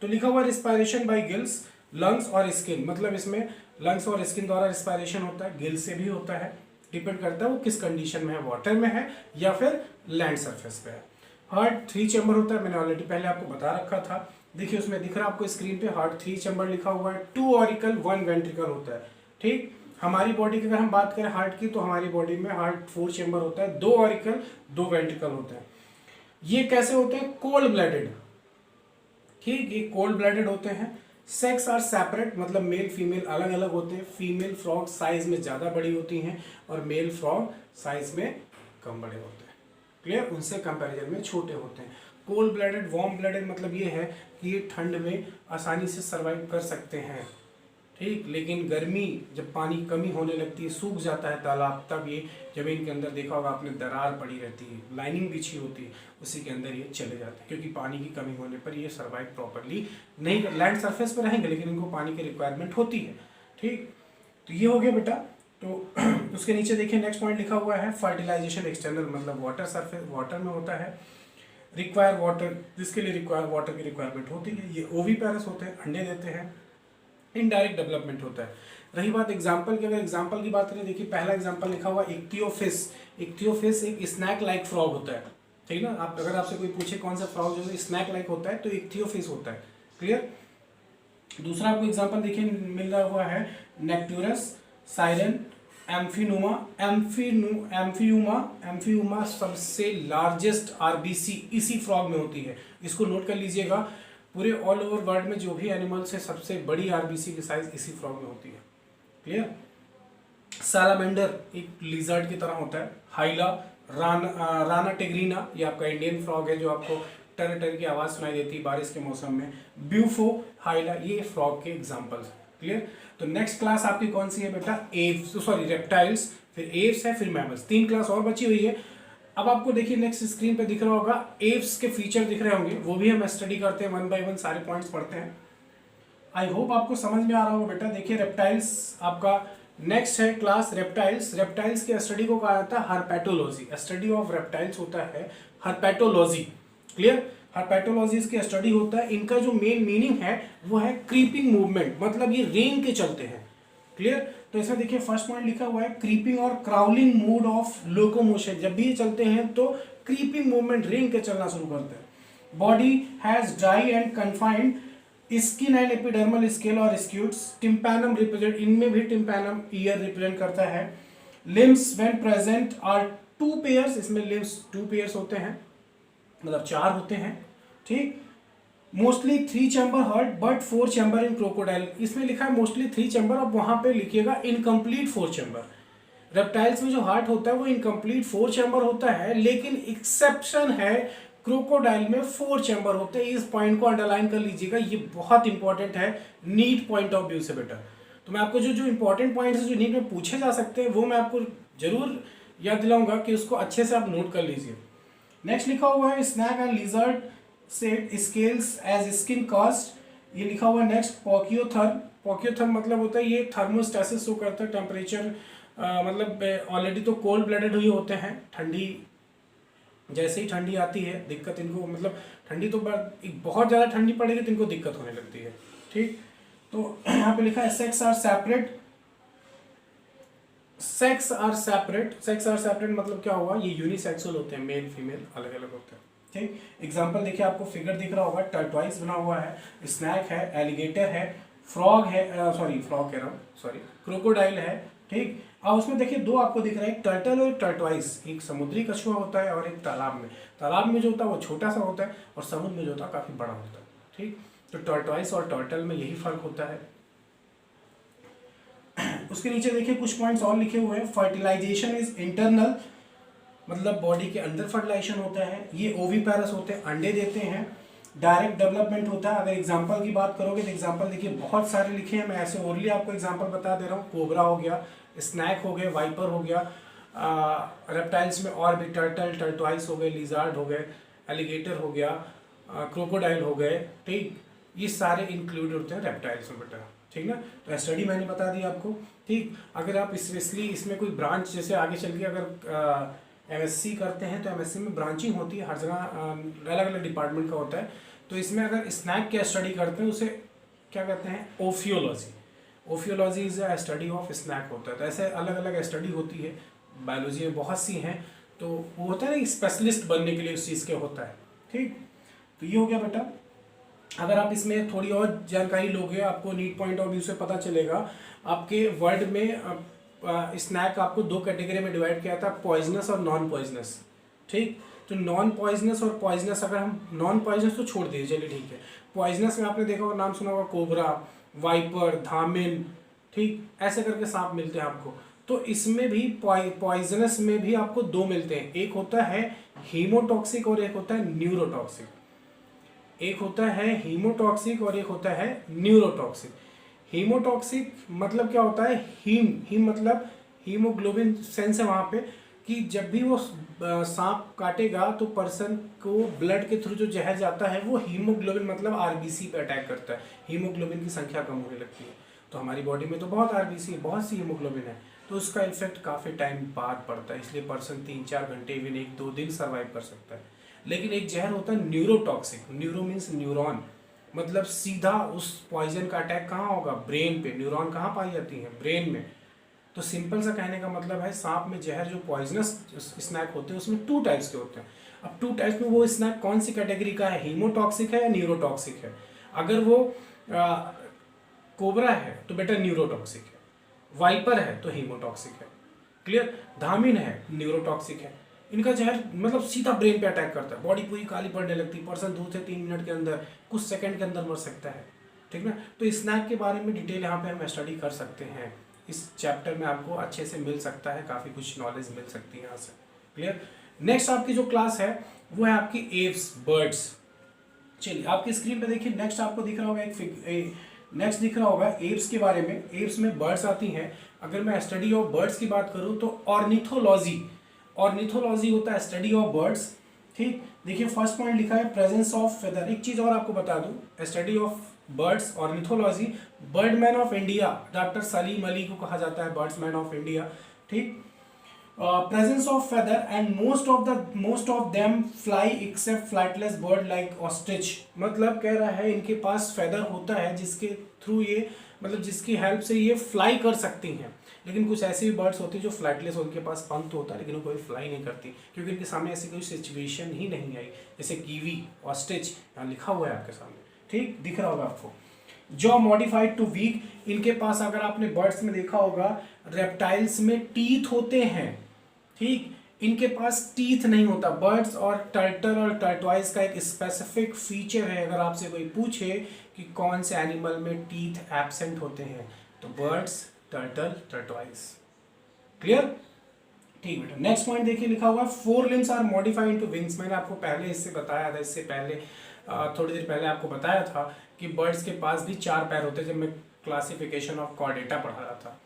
तो लिखा हुआ रिस्पायरेशन बाय गिल्स, लंग्स और स्किन, मतलब इसमें लंग्स और स्किन द्वारा रिस्पायरेशन होता है, गिल्स से भी होता है, डिपेंड करता है वो किस कंडीशन में है, वाटर में है या फिर लैंड सरफेस पे है। हार्ट 3 चैम्बर होता है, मैंने ऑलरेडी पहले आपको बता रखा था। देखिए उसमें दिख रहा है आपको स्क्रीन पे हार्ट 3 चैम्बर लिखा हुआ है, 2 ऑरिकल 1 वेंट्रिकल होता है। ठीक, हमारी बॉडी की अगर हम बात करें हार्ट की, तो हमारी बॉडी में हार्ट 4 चैम्बर होता है, 2 ऑरिकल 2 वेंट्रिकल होते हैं। ये कैसे होते हैं? Cold blooded. ठीक, ये कोल्ड ब्लडेड होते हैं। सेक्स आर सेपरेट, मतलब मेल फीमेल अलग अलग होते हैं। फीमेल फ्रॉग साइज में ज़्यादा बड़ी होती हैं और मेल फ्रॉग साइज में कम बड़े होते हैं। क्लियर, उनसे कंपैरिजन में छोटे होते हैं। कोल्ड ब्लडेड, वार्म ब्लडेड मतलब ये है कि ये ठंड में आसानी से सर्वाइव कर सकते हैं। ठीक, लेकिन गर्मी जब पानी की कमी होने लगती है, सूख जाता है तालाब, तब ये जमीन के अंदर देखा होगा आपने दरार पड़ी रहती है, लाइनिंग बिछी होती है, उसी के अंदर ये चले जाते हैं, क्योंकि पानी की कमी होने पर ये सर्वाइव प्रॉपरली नहीं, लैंड सरफेस पर रहेंगे लेकिन इनको पानी की रिक्वायरमेंट होती है। ठीक, तो ये हो गया बेटा। तो उसके नीचे देखिए नेक्स्ट पॉइंट लिखा हुआ है फर्टिलाइजेशन एक्सटर्नल, मतलब वाटर सरफेस, वाटर में होता है। रिक्वायर वाटर, जिसके लिए रिक्वायर वाटर की रिक्वायरमेंट होती है। ये ओवीपेरस होते हैं, अंडे देते हैं। इनडायरेक्ट डेवलपमेंट होता है। रही बात एग्जाम्पल की, अगर एग्जाम्पल की बात करें, देखिए पहला एग्जाम्पल लिखा हुआ इक्थियोफिस। इक्थियोफिस एक स्नैक लाइक फ्रॉग होता है। ठीक ना, आप अगर आपसे कोई पूछे कौन सा फ्रॉग जो है स्नैक लाइक होता है, तो इक्थियोफिस होता है। क्लियर। दूसरा आपको एग्जाम्पल देखिए मिल रहा हुआ है नेक्टुरस, साइरन, एम्फीनुमा। एम्फीयुमा सबसे लार्जेस्ट आरबीसी इसी फ्रॉग में होती है। इसको नोट कर लीजिएगा, पूरे ऑल ओवर वर्ल्ड में जो भी एनिमल्स है सबसे बड़ी आरबीसी की साइज इसी फ्रॉग में होती है। क्लियर। सैलामेंडर एक लिजर्ड की तरह होता है। हाइला, राना टेग्रीना, ये आपका इंडियन फ्रॉग है जो आपको टर टर की आवाज सुनाई देती है बारिश के मौसम में। ब्यूफो, हाइला, ये फ्रॉग के एग्जांपल्स हैं। क्लियर। तो नेक्स्ट क्लास आपकी कौन सी है बेटा? एव्स, सॉरी रेप्टाइल्स, फिर एव्स है, फिर मैमल्स। 3 क्लास और बची हुई है। अब आपको देखिए नेक्स्ट स्क्रीन पे दिख रहा होगा, एव्स के फीचर दिख रहे होंगे, वो भी हम स्टडी करते हैं 1 बाय 1 सारे पॉइंट्स पढ़ते हैं। आई होप आपको समझ में आ रहा होगा बेटा। देखिए रेप्टाइल्स आपका नेक्स्ट है क्लास रेप्टाइल्स। रेप्टाइल्स की स्टडी को कहा जाता है हर्पेटोलॉजी। स्टडी ऑफ रेप्टाइल्स होता है हर्पेटोलॉजी। क्लियर। हर्पेटोलॉजी इसकी स्टडी होता है। इनका जो मेन मीनिंग है वो है क्रीपिंग मूवमेंट, मतलब ये रेंग के चलते हैं। क्लियर। तो इसमें देखिए फर्स्ट पॉइंट लिखा हुआ है क्रीपिंग और क्राउलिंग मोड ऑफ लोकोमोशन। जब भी ये चलते हैं तो क्रीपिंग मूवमेंट, रेंग के चलना शुरू करते हैं। Body has dry and confined skin and epidermal scale और स्क्यूट्स। टिम्पैनम रिप्रेजेंट, इनमें भी टिम्पैनम ईयर रिप्रेजेंट करता है। Limbs when present are 2 pairs, इसमें लिम्स 2 पेयर्स होते हैं, मतलब 4 होते हैं। ठीक। Mostly 3 chamber heart but 4 chamber in crocodile. इसमें लिखा है मोस्टली 3 चैम्बर, अब वहां पे लिखिएगा इनकम्प्लीट 4 चैम्बर। रेप्टाइल्स में जो हार्ट होता है वो इनकम्प्लीट 4 चैम्बर होता है, लेकिन एक्सेप्शन है क्रोकोडाइल में 4 चैम्बर होते हैं। इस पॉइंट को अंडरलाइन कर लीजिएगा, ये बहुत इंपॉर्टेंट है नीट पॉइंट ऑफ व्यू से बेटा। तो मैं आपको जो इंपॉर्टेंट पॉइंट है जो नीट में पूछे जा सकते हैं वो मैं आपको जरूर याद दिलाऊंगा कि उसको अच्छे से आप नोट कर लीजिए। नेक्स्ट लिखा हुआ है snake and lizard set scales as skin cast. ये लिखा हुआ है नेक्स्ट पोकियोथर्म। पोकियोथर्म मतलब होता है ये थर्मोस्टेसिस शो करता है, टेम्परेचर मतलब ऑलरेडी तो कोल्ड ब्लडेड हुए होते हैं। ठंडी, जैसे ही ठंडी आती है दिक्कत इनको, मतलब ठंडी तो बहुत ज़्यादा ठंडी पड़ेगी तो इनको दिक्कत होने लगती है। ठीक। तो यहाँ पे लिखा है sex are separate. Sex are separate, sex are separate मतलब क्या हुआ, ये यूनिसेक्सुअल होते हैं, मेल फीमेल अलग अलग होते हैं। ठीक। एग्जांपल देखिए आपको फिगर दिख रहा होगा, टर्टवाइस बना हुआ है, स्नैक है, एलिगेटर है, फ्रॉग है, फ्रॉग कह रहा हूँ, सॉरी क्रोकोडाइल है। ठीक। अब उसमें देखिए 2 आपको दिख रहा है, एक टर्टल और एक टर्टवाइस। एक समुद्री कछुआ होता है और एक तालाब में। तालाब में जो होता है वो छोटा सा होता है और समुद्र में जो होता है काफी बड़ा होता है। ठीक। तो टर्टवाइस और टर्टल में यही फर्क होता है। उसके नीचे देखिए कुछ पॉइंट्स और लिखे हुए हैं। फर्टिलाइजेशन इज इंटरनल, मतलब बॉडी के अंदर फर्टिलाइजेशन होता है। ये ओवीपेरस होते हैं, अंडे देते हैं। डायरेक्ट डेवलपमेंट होता है। अगर एग्जांपल की बात करोगे तो एग्जांपल देखिए बहुत सारे लिखे हैं, मैं ऐसे ओरली आपको एग्जांपल बता दे रहा हूँ। कोबरा हो गया, स्नैक हो गए, वाइपर हो गया, रेप्टाइल्स में और भी टर्टल, टर्टवाइस हो गए, लिजार्ड हो गए, एलिगेटर हो गया, क्रोकोडाइल हो गए। ठीक। ये सारे इंक्लूड होते हैं रेप्टाइल्स में बेटा। ठीक ना। तो स्टडी मैंने बता दी आपको। ठीक। अगर आप स्पेशली इसमें कोई ब्रांच, जैसे आगे चल के अगर एमएससी करते हैं तो एमएससी में ब्रांचिंग होती है, हर जगह अलग अलग डिपार्टमेंट का होता है। तो इसमें अगर स्नैक की स्टडी करते हैं उसे क्या कहते हैं, ओफियोलॉजी। ओफियोलॉजी is a study of snack होता है। तो ऐसे अलग अलग स्टडी होती है, बायोलॉजी में बहुत सी हैं। तो वो होता है ना स्पेशलिस्ट बनने के लिए उस चीज़ के होता है। ठीक, तो ये हो गया बेटा। अगर आप इसमें थोड़ी और जानकारी लोगे, आपको नीट पॉइंट ऑफ व्यू से पता चलेगा। आपके वर्ल्ड में स्नैक आपको दो कैटेगरी में डिवाइड किया था, पॉइजनस और नॉन पॉइजनस। ठीक, तो नॉन पॉइजनस और पॉइजनस, अगर हम नॉन पॉइजनस तो छोड़ दीजिए, चलिए ठीक है। पॉइजनस में आपने देखा होगा, नाम सुना होगा, कोबरा, वाइपर, धामिन, ठीक, ऐसे करके सांप मिलते हैं आपको। तो इसमें भी पॉइजनस में भी आपको दो मिलते हैं, एक होता है हीमोटॉक्सिक और एक होता है न्यूरोटॉक्सिक। एक होता है हीमोटॉक्सिक और एक होता है न्यूरोटॉक्सिक। हीमोटॉक्सिक मतलब क्या होता है, हीम मतलब हीमोग्लोबिन सेंस है वहाँ पे, कि जब भी वो सांप काटेगा तो पर्सन को ब्लड के थ्रू जो जहर जाता है वो हीमोग्लोबिन मतलब आरबीसी पे अटैक करता है, हीमोग्लोबिन की संख्या कम होने लगती है। तो हमारी बॉडी में तो बहुत आरबीसी है, बहुत सी हीमोग्लोबिन है, तो उसका इफेक्ट काफ़ी टाइम बाद पड़ता है, इसलिए पर्सन 3-4 घंटे इवन 1-2 दिन सर्वाइव कर सकता है। लेकिन एक जहर होता है न्यूरोटॉक्सिक, न्यूरो मीन्स न्यूरॉन, मतलब सीधा उस पॉइजन का अटैक कहाँ होगा, ब्रेन पे। न्यूरॉन कहाँ पाई जाती है, ब्रेन में। तो सिंपल सा कहने का मतलब है, सांप में जहर जो पॉइजनस स्नैक होते हैं उसमें 2 टाइप्स के होते हैं। अब 2 टाइप्स में वो स्नैक कौन सी कैटेगरी का है, हीमोटॉक्सिक है या न्यूरोटॉक्सिक है। अगर वो कोबरा है तो बेटा न्यूरोटॉक्सिक है, वाइपर है तो हीमोटॉक्सिक है, क्लियर। धामिन है, न्यूरोटॉक्सिक है। इनका जहर मतलब सीधा ब्रेन पे अटैक करता है, बॉडी पूरी काली पड़ने लगती है, पर्सन 2 से 3 मिनट के अंदर, कुछ सेकंड के अंदर मर सकता है, ठीक ना। तो स्नैक के बारे में डिटेल यहाँ पे हम स्टडी कर सकते हैं, इस चैप्टर में आपको अच्छे से मिल सकता है, काफ़ी कुछ नॉलेज मिल सकती है यहाँ से, क्लियर। नेक्स्ट आपकी जो क्लास है वो है आपकी एव्स, बर्ड्स। चलिए आपकी स्क्रीन पे देखिए, नेक्स्ट आपको दिख रहा होगा नेक्स्ट दिख रहा होगा एव्स के बारे में। एव्स में बर्ड्स आती हैं। अगर मैं स्टडी ऑफ बर्ड्स की बात करूं तो ऑर्निथोलॉजी, ऑर्निथोलॉजी होता है स्टडी ऑफ बर्ड्स, ठीक। देखिए फर्स्ट पॉइंट लिखा है प्रेजेंस ऑफ फेदर। एक चीज और आपको बता दूं, study of birds, ornithology, birdman of India doctor Salim Ali को कहा जाता है बर्ड्समैन ऑफ इंडिया, ठीक। Presence of feather and most of them fly except flightless bird like ostrich. मतलब कह रहा है इनके पास फेदर होता है जिसके थ्रू ये, मतलब जिसकी हेल्प से ये फ्लाई कर सकती हैं। लेकिन कुछ ऐसी भी बर्ड्स होती है जो फ्लाइटलेस, उनके पास पंख तो होता है लेकिन वो कोई फ्लाई नहीं करती, क्योंकि इनके सामने ऐसी कोई सिचुएशन ही नहीं आई। जैसे कीवी, ऑस्ट्रिच, यहाँ लिखा हुआ है आपके सामने, ठीक दिख रहा होगा आपको। जॉ मॉडिफाइड टू वीक, इनके पास अगर आपने बर्ड्स में देखा होगा, रेप्टाइल्स में टीथ होते हैं, ठीक, इनके पास टीथ नहीं होता। बर्ड्स और टर्टल और टर्टवाइज का एक स्पेसिफिक फीचर है। अगर आपसे कोई पूछे कि कौन से एनिमल में टीथ एब्सेंट होते हैं, तो बर्ड्स, टर्टल, टर्टवाइज, क्लियर, ठीक बेटा। नेक्स्ट पॉइंट देखिए लिखा हुआ है 4 limbs are modified into wings. मैंने आपको पहले इससे बताया था, इससे पहले थोड़ी देर पहले आपको बताया था कि बर्ड्स के पास भी 4 पैर होते हैं। जब मैं क्लासिफिकेशन ऑफ कॉर्डेटा पढ़ा रहा था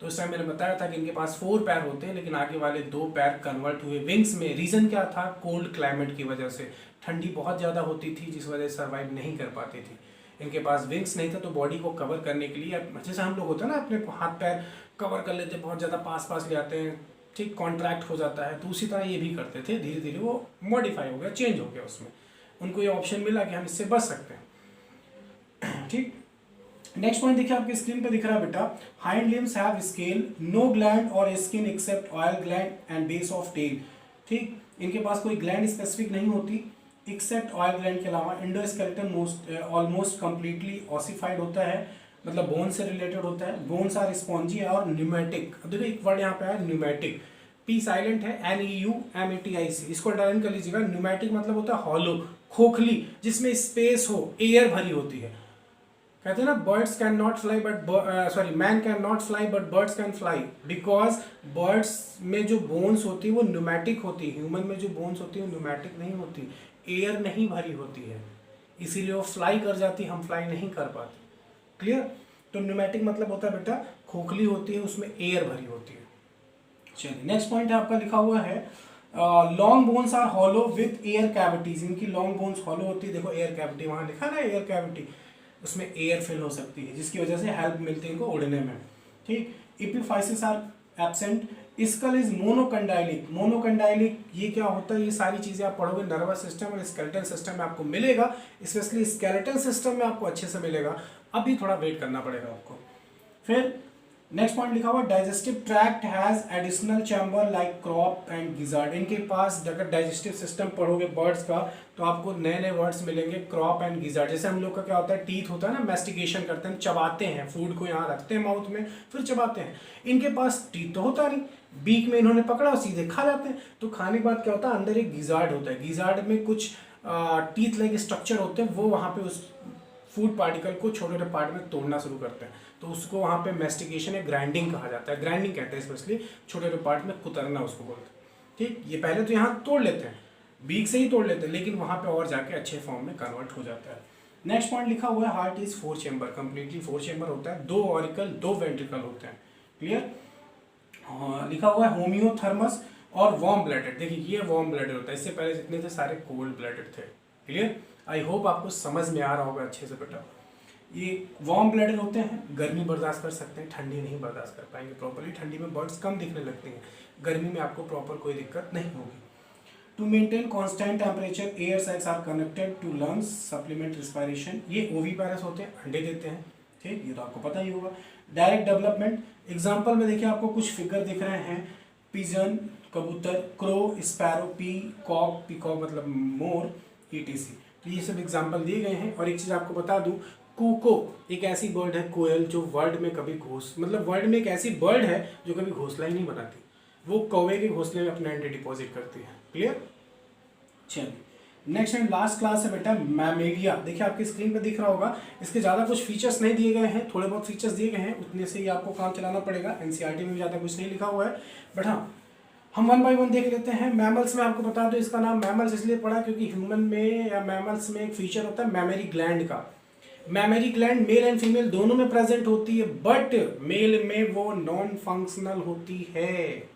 तो उस टाइम मैंने बताया था कि इनके पास 4 पैर होते हैं, लेकिन आगे वाले 2 पैर कन्वर्ट हुए विंग्स में। रीज़न क्या था, कोल्ड क्लाइमेट की वजह से, ठंडी बहुत ज़्यादा होती थी जिस वजह से सर्वाइव नहीं कर पाती थी। इनके पास विंग्स नहीं था तो बॉडी को कवर करने के लिए, जैसे हम लोग होते हैं ना अपने हाथ पैर कवर कर लेते हैं, बहुत ज़्यादा पास ले आते हैं, ठीक, कॉन्ट्रैक्ट हो जाता है, तो उसी तरह ये भी करते थे। धीरे धीरे वो मॉडिफाई हो गया, चेंज हो गया, उसमें उनको ये ऑप्शन मिला कि हम इससे बच सकते हैं, ठीक। नेक्स्ट पॉइंट देखिए आपकी स्क्रीन पे दिख रहा है बेटा, hind limbs have scale, no gland और skin except oil gland and base of tail, ठीक। इनके पास कोई ग्लैंड स्पेसिफिक नहीं होती एक्सेप्ट ऑयल ग्लैंड के अलावा। एंडोस्केलेटन ऑलमोस्ट कंप्लीटली ऑसिफाइड होता है, मतलब बोन से रिलेटेड होता है। बोन्स आर स्पॉन्जी और न्यूमेटिक। अब देखो एक वर्ड यहाँ पे है न्यूमेटिक, पी साइलेंट है, NEUMATIC, इसको अंडरलाइन कर लीजिएगा। न्यूमेटिक मतलब होता है हॉलो, खोखली, जिसमें स्पेस हो, एयर भरी होती है। कहते हैं ना birds can not fly but man can not fly but birds can fly, because birds में जो बोन्स होती है वो न्यूमेटिक होती है। ह्यूमन में जो बोन्स होती है वो न्यूमेटिक नहीं होती, एयर नहीं भरी होती है, इसीलिए वो फ्लाई कर जाती, हम फ्लाई नहीं कर पाते, क्लियर। तो न्यूमेटिक मतलब होता है बेटा खोखली होती है, उसमें एयर भरी होती है। चलिए नेक्स्ट पॉइंट है आपका लिखा हुआ है, long bones are hollow with air cavities. इनकी लॉन्ग बोन्स हॉलो होती है, देखो एयर कैविटी वहाँ लिखा ना, एयर कैविटी, उसमें एयर फिल हो सकती है जिसकी वजह से हेल्प मिलती है इनको उड़ने में, ठीक। इपिफाइसिस आर एब्सेंट, स्कल इज मोनोकंडाइलिक। मोनोकंडाइलिक ये क्या होता है, ये सारी चीजें आप पढ़ोगे नर्वस सिस्टम और स्केलेटल सिस्टम में आपको मिलेगा, स्पेशली स्केलेटल सिस्टम में आपको अच्छे से मिलेगा। अभी थोड़ा वेट करना पड़ेगा आपको। फिर नेक्स्ट पॉइंट लिखा हुआ digestive tract has additional chamber like crop and gizzard. इनके पास अगर डाइजेस्टिव सिस्टम पढ़ोगे बर्ड्स का तो आपको नए नए वर्ड्स मिलेंगे, क्रॉप एंड गिजार्ड। जैसे हम लोग का क्या होता है, टीथ होता है ना, मैस्टिकेशन करते हैं, चबाते हैं फूड को, यहाँ रखते हैं माउथ में फिर चबाते हैं। इनके पास टीथ तो होता नहीं, बीक में इन्होंने पकड़ा और सीधे खा जाते हैं। तो खाने के बाद क्या होता है, अंदर एक गिजार्ड होता है, गिजार्ड में कुछ टीथ लाइक स्ट्रक्चर होते हैं, वो वहाँ पे उस फूड पार्टिकल को छोटे छोटे पार्ट में तोड़ना शुरू करते हैं। तो उसको वहाँ पे मैस्टिकेशन या ग्राइंडिंग कहा जाता है, ग्राइंडिंग कहते हैं स्पेशली, छोटे छोटे पार्ट में कुतरना उसको बोलते हैं। ठीक, ये पहले तो यहाँ तोड़ लेते हैं, बीक से ही तोड़ लेते हैं, लेकिन वहाँ पे और जाके अच्छे फॉर्म में कन्वर्ट हो जाता है। नेक्स्ट पॉइंट लिखा हुआ है heart is 4 chamber, completely 4 chamber होता है, 2 ऑरिकल 2 वेंट्रिकल होते हैं। क्लियर। लिखा हुआ है होम्योथर्मस और वार्म ब्लडेड। देखिए ये वार्म ब्लडेड होता है, इससे पहले जितने थे सारे कोल्ड ब्लडेड थे। क्लियर। आई होप आपको समझ में आ रहा होगा अच्छे से बेटा। ये वार्म ब्लडेड होते हैं, गर्मी बर्दाश्त कर सकते हैं, ठंडी नहीं बर्दाश्त कर पाएंगे प्रॉपरली। ठंडी में बर्ड्स कम दिखने लगती हैं, गर्मी में आपको प्रॉपर कोई दिक्कत नहीं होगी। To maintain constant temperature air sacs are connected to lungs supplement respiration. ये ओवीपैरस होते हैं, अंडे देते हैं। ठीक, ये तो आपको पता ही होगा। डायरेक्ट डेवलपमेंट एग्जांपल में देखिए आपको कुछ फिगर दिख रहे हैं, पिजन कबूतर, क्रो, स्पैरो, पीकॉक, पीकॉक मतलब मोर, ईटीसी। तो ये सब एग्जांपल दिए गए हैं। और एक चीज़ आपको बता दूं, कूको एक ऐसी बर्ड है, कोयल, जो वर्ल्ड में कभी वर्ल्ड में एक ऐसी बर्ड है जो कभी घोंसला ही नहीं बनाती, वो कौवे के घोंसले में अपने अंडे डिपॉजिट करती है। क्लियर। चलिए नेक्स्ट एंड लास्ट क्लास है बेटा मैमेलिया। देखिए आपकी स्क्रीन पे दिख रहा होगा, इसके ज़्यादा कुछ फीचर्स नहीं दिए गए हैं, थोड़े बहुत फीचर्स दिए गए हैं, उतने से ही आपको काम चलाना पड़ेगा। एनसीईआरटी में भी ज़्यादा कुछ नहीं लिखा हुआ है, बट हाँ हम 1 बाय 1 देख लेते हैं। मैमल्स में आपको बता दो, इसका नाम मैमल्स इसलिए पड़ा क्योंकि ह्यूमन में या मैमल्स में एक फीचर होता है मैमरी ग्लैंड का। Mammary gland male and female दोनों में प्रेजेंट होती है, बट मेल में वो नॉन फंक्शनल होती है,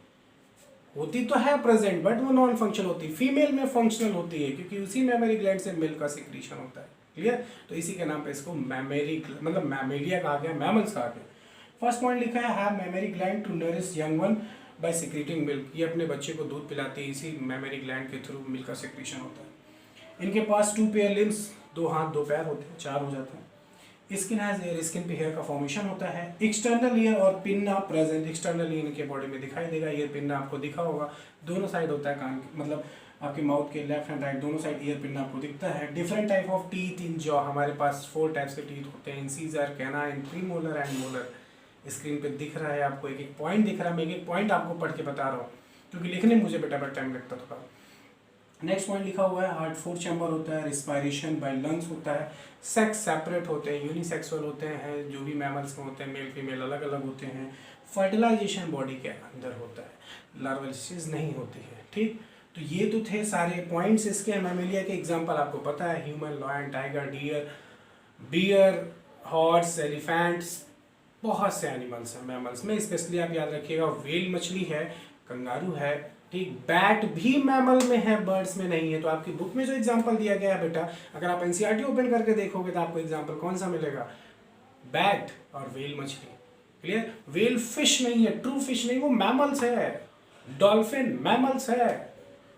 होती तो है प्रेजेंट बट वो नॉन फंक्शनल होती है। फीमेल में फंक्शनल होती है क्योंकि उसी मैमरी ग्लैंड से मिल्क का सिक्रीशन होता है। क्लियर। तो इसी के नाम पे इसको मैमरी मतलब मैमेलिया कहा गया, मैमल्स कहा गया। फर्स्ट पॉइंट लिखा है have mammary gland to nourish young one by secreting milk. ये अपने बच्चे को दूध पिलाती है, इसी मैमरी ग्लैंड के थ्रू मिल्क का सिक्रीशन होता है। इनके पास 2 पेयर लिम्स, 2 हाथ 2 पैर होते हैं, 4 हो जाते हैं। स्किन हैज एयर, स्किन पे हेयर का फॉर्मेशन होता है। एक्सटर्नल ईयर और पिन्ना प्रेजेंट, एक्सटर्नल ईयर इनके बॉडी में दिखाई देगा, ईयर पिन्ना आपको दिखा होगा, दोनों साइड होता है कान मतलब आपके माउथ के लेफ्ट एंड राइट दोनों साइड ईयर पिन्ना आपको दिखता है। Different type of teeth in jaw, हमारे पास 4 टाइप्स के टीथ होते हैं, incisor, canine, premolar and molar. Screen पे दिख रहा है आपको, एक एक पॉइंट दिख रहा है, मैं एक एक पॉइंट आपको पढ़ के बता रहा हूँ क्योंकि लिखने में मुझे बेटा बड़ा टाइम लगता था। नेक्स्ट पॉइंट लिखा हुआ है हार्ट 4 चैम्बर होता है, रिस्पायरेशन बाय लंग्स होता है, सेक्स सेपरेट होते हैं, यूनिसेक्सुअल होते हैं, जो भी मैमल्स में होते हैं मेल फीमेल अलग अलग होते हैं। फर्टिलाइजेशन बॉडी के अंदर होता है, लार्वल स्टेज नहीं होती है। ठीक, तो ये तो थे सारे पॉइंट्स इसके। मैमेलिया के एग्जाम्पल आपको पता है, human, lion, tiger, deer, bear, horse, elephants, बहुत से एनिमल्स हैं मैमल्स में। स्पेशली आप याद रखिएगा व्हेल मछली है, कंगारू है, ठीक, बैट भी मैमल में है, बर्ड्स में नहीं है। तो आपकी बुक में जो एग्जांपल दिया गया है बेटा, अगर आप एनसीईआरटी ओपन करके देखोगे तो आपको एग्जांपल कौन सा मिलेगा, बैट और व्हेल मछली। क्लियर। व्हेल फिश नहीं है, ट्रू फिश नहीं, वो मैमल्स है। डॉल्फिन मैमल्स है,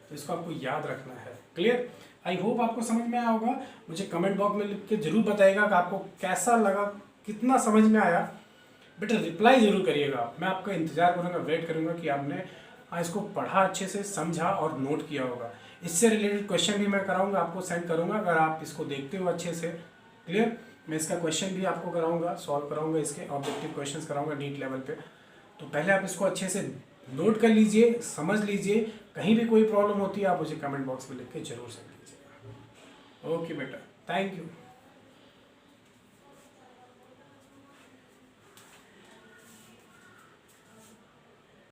तो इसको आपको याद रखना है। क्लियर। आई होप आपको समझ में आया होगा। मुझे कमेंट बॉक्स में लिख के जरूर बताइएगा कि आपको कैसा लगा, कितना समझ में आया। बेटा रिप्लाई जरूर करिएगा, मैं आपका इंतजार करूँगा, वेट करूँगा कि आपने इसको पढ़ा, अच्छे से समझा और नोट किया होगा। इससे रिलेटेड क्वेश्चन भी मैं कराऊंगा, आपको सेंड करूंगा अगर आप इसको देखते हो अच्छे से। क्लियर। मैं इसका क्वेश्चन भी आपको कराऊंगा, सॉल्व कराऊंगा, इसके ऑब्जेक्टिव क्वेश्चंस कराऊंगा नीट लेवल पे। तो पहले आप इसको अच्छे से नोट कर लीजिए, समझ लीजिए। कहीं भी कोई प्रॉब्लम होती है आप मुझे कमेंट बॉक्स में लिख के जरूर सेंड कीजिएगा। ओके बेटा, थैंक यू।